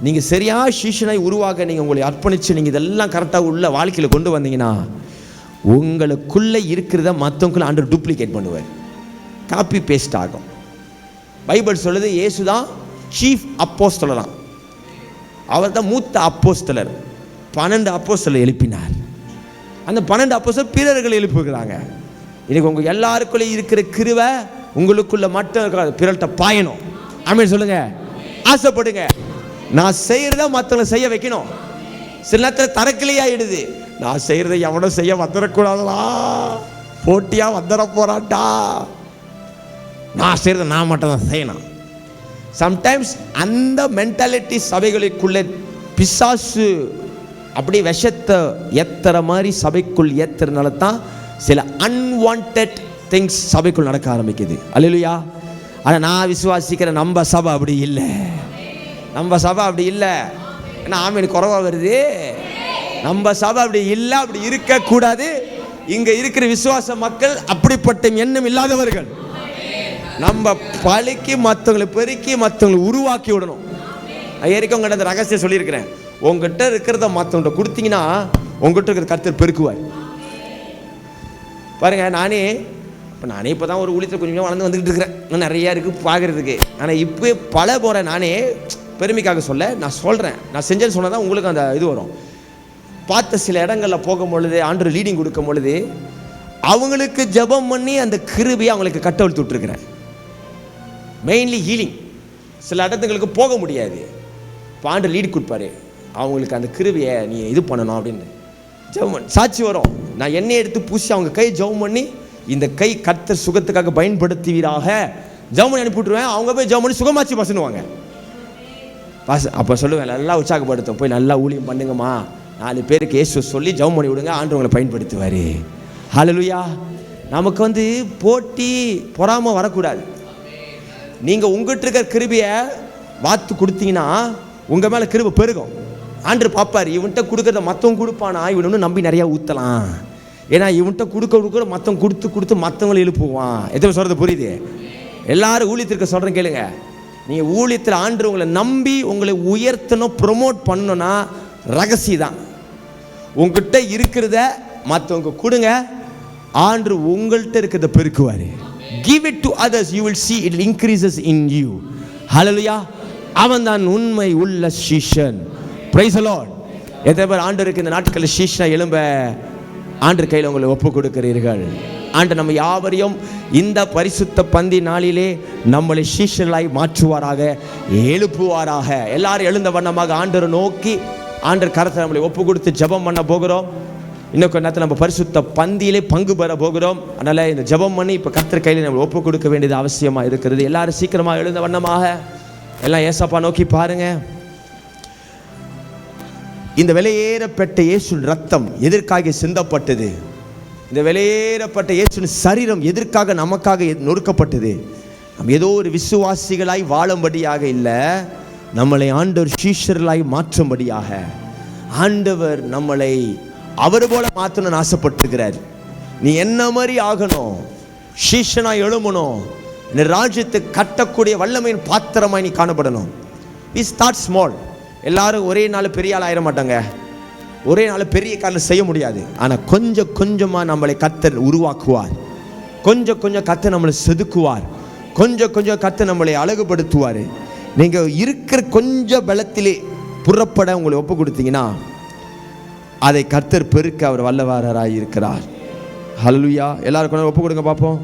நீங்கள் சரியாக சீஷனாய் உருவாக நீங்கள் உங்களை அர்ப்பணித்து நீங்கள் இதெல்லாம் கரெக்டாக உள்ள வாழ்க்கையில் கொண்டு வந்தீங்கன்னா, உங்களுக்குள்ளே இருக்கிறத மற்றவங்களுக்குள்ள ஆண்டவர் டூப்ளிகேட் பண்ணுவார், காப்பி பேஸ்ட் ஆகும். பைபிள் சொல்லுது, இயேசு தான் சீஃப் அப்போஸ்தலராம். அவர் தான் மூத்த அப்போஸ்தலர். 12 அப்போஸ்தலரை எழுப்பினார். அந்த 12 அப்போஸ்தலர் பிறர்களை எழுப்புகிறாங்க. இன்னைக்கு உங்கள் எல்லாருக்குள்ளே இருக்கிற கிருபை உங்களுக்குள்ள மட்டும் இருக்காது, பிறர்கிட்ட பாயணும். ஆமென் சொல்லுங்க. ஆசைப்படுங்க. நான் செய்கிறத மற்றவங்களை செய்ய வைக்கணும். சில நேரத்தில் தரக்கிலையாயிடுது. நான் செய்கிறத எவனும் செய்ய வந்துடக்கூடாதா, போட்டியாக வந்துட போறான்டா, நான் செய்கிறத நான் மட்டும் தான் செய்யணும். சம்டைம்ஸ் அந்த மென்டாலிட்டி சபைகளுக்குள்ளே பிசாசு அப்படி விஷத்தை ஏத்துற மாதிரி சபைக்குள் ஏத்துறதுனால தான் சில அன்வான்ட் திங்ஸ் சபைக்குள் நடக்க ஆரம்பிக்குது. அல்லேலூயா. ஆனால் நான் விசுவாசிக்கிற நம்ம சபை அப்படி இல்லை. நம்ம சபை அப்படி இல்லை. ஏன்னா ஆமீன் குறைவா வருது. நம்ம சபை அப்படி இல்லை, அப்படி இருக்கக்கூடாது. இங்கே இருக்கிற விசுவாச மக்கள் அப்படிப்பட்ட எண்ணம் இல்லாதவர்கள். நம்ம பழுக்கி மற்றவங்களை பெருக்கி மற்றவங்களை உருவாக்கி விடணும். நான் ஏற்கனவே உங்கள்கிட்ட அந்த ரகசியம் சொல்லியிருக்கிறேன். உங்ககிட்ட இருக்கிறத மற்றவங்கள்ட்ட கொடுத்தீங்கன்னா உங்கள்கிட்ட இருக்கிற கர்த்தர் பெருக்குவார். பாருங்க, நானே இப்போ தான் ஒரு ஊழியத்தில் கொஞ்சம் வளர்ந்து வந்துக்கிட்டு இருக்கிறேன். இன்னும் நிறையா இருக்குது பார்க்குறதுக்கு. ஆனால் இப்போ பல போகிறேன். நானே பெருமைக்காக சொல்ல நான் சொல்கிறேன். நான் செஞ்சேன்னு சொன்னால் தான் உங்களுக்கு அந்த இது வரும். பார்த்த சில இடங்களில் போகும் பொழுது, ஆண்டவர் லீடிங் கொடுக்கும் பொழுது, அவங்களுக்கு ஜெபம் பண்ணி அந்த கிருபையை அவங்களுக்கு கட்டவிழ்த்து விட்டுருக்கிறேன். Mainly healing. சில இடத்துங்களுக்கு போக முடியாது, இப்போ ஆண்டவர் லீட் கொடுப்பாரு, அவங்களுக்கு அந்த கிருபையை நீ இது பண்ணணும் அப்படின்னு ஜெபம் சாட்சி வரும். நான் எண்ணெய் எடுத்து பூசி அவங்க கை ஜெபம் பண்ணி, இந்த கை கர்த்தர் சுகத்துக்காக பயன்படுத்துவீராக ஜெபம் பண்ணி அனுப்பிவிட்டுருவேன். அவங்க போய் ஜெபம் பண்ணி சுகமாச்சு பசனுவாங்க. அப்போ சொல்லுவேன், நல்லா உற்சாகப்படுத்தும், போய் நல்லா ஊழியம் பண்ணுங்கம்மா, 4 பேருக்கு இயேசு சொல்லி ஜெபம் பண்ணி விடுங்க, ஆண்டவர் உங்களை பயன்படுத்துவார். ஹல்லேலூயா. நமக்கு போட்டி பொறாம வரக்கூடாது. நீங்கள் உங்கள்கிட்ட இருக்கிற கிருபையை வாத்து கொடுத்தீங்கன்னா உங்கள் மேலே கிருபை பெருகும். ஆண்டவர் பார்ப்பார், இவன்கிட்ட கொடுக்குறத மற்றவங்க கொடுப்பானா, இவன் நம்பி நிறையா ஊற்றலாம், ஏன்னா இவன்கிட்ட கொடுக்க மற்றவங்க கொடுத்து மற்றவங்களை எழுப்புவான். எத்தனை சொல்கிறது புரியுது? எல்லாரும் ஊழியத்திற்கு சொல்கிறேன் கேளுங்க. நீங்கள் ஊழியத்தில் ஆண்டு உங்களை நம்பி உங்களை உயர்த்தணும், ப்ரொமோட் பண்ணணும்னா ரகசியம் தான். உங்ககிட்ட இருக்கிறத மற்றவங்க கொடுங்க, ஆண்டு உங்கள்கிட்ட இருக்கிறத பெருக்குவார். Give it to others, you will see it increases in you. Hallelujah. அவன் தான் உண்மை உள்ள சீஷன். Praise the Lord. எத்தனை பேர் ஆண்டவருக்கு இந்த நாட்களில் சீஷனா எழும்ப ஆண்டவர் கையில் உங்களை ஒப்பு கொடுக்கிறீர்கள்? ஆண்டு நம்ம யாவரையும் இந்த பரிசுத்த பந்தி நாளிலே நம்மளை சீஷர்களாய் மாற்றுவாராக, எழுப்புவாராக. எல்லாரும் எழுந்த வண்ணமாக ஆண்டவரை நோக்கி ஆண்டவர் கரத்தை நம்மளை ஒப்பு கொடுத்து ஜெபம் பண்ண போகிறோம். இன்னும் கொஞ்ச நேரத்தில் நம்ம பரிசுத்த பந்தியிலே பங்கு பெற போகிறோம். அதனால் இந்த ஜெபம் பண்ணி இப்போ கர்த்தர் கையில் நம்ம ஒப்பு கொடுக்க வேண்டியது அவசியமாக இருக்கிறது. எல்லாரும் சீக்கிரமாக எழுந்த வண்ணமாக எல்லாம் ஏசப்பா நோக்கி பாருங்க. இந்த விலையேறப்பட்ட இயேசுவின் ரத்தம் எதற்காக சிந்தப்பட்டது? இந்த விலையேறப்பட்ட இயேசுவின் சரீரம் எதற்காக நமக்காக நொறுக்கப்பட்டது? நம்ம ஏதோ ஒரு விசுவாசிகளாய் வாழும்படியாக இல்லை, நம்மளை ஆண்டவர் சீஷர்களாய் மாற்றும்படியாக. ஆண்டவர் நம்மளை அவர் போல மாற்றணும்னு ஆசைப்பட்டிருக்கிறார். நீ என்ன மாதிரி ஆகணும், சீஷனாய் எழுமணும், இந்த ராஜ்யத்தை கட்டக்கூடிய வல்லமையின் பாத்திரமாய் நீ காணப்படணும். We start small. எல்லாரும் ஒரே நாள் பெரிய ஆள் ஆயிட மாட்டாங்க, ஒரே நாள் பெரிய காரியம் செய்ய முடியாது. ஆனால் கொஞ்சம் கொஞ்சமாக நம்மளை கர்த்தர் உருவாக்குவார், கொஞ்சம் கொஞ்சம் கர்த்தர் நம்மளை செதுக்குவார், கொஞ்சம் கொஞ்சம் கர்த்தர் நம்மளை அழகுபடுத்துவார். நீங்கள் இருக்கிற கொஞ்சம் பலத்திலே புறப்பட உங்களை ஒப்பு கொடுத்தீங்கன்னா அதை கர்த்தர் பெருக்க அவர் வல்லவராய் இருக்கிறார். ஹல்லேலூயா. எல்லாரும் ஒப்பு கொடுங்க பார்ப்போம்.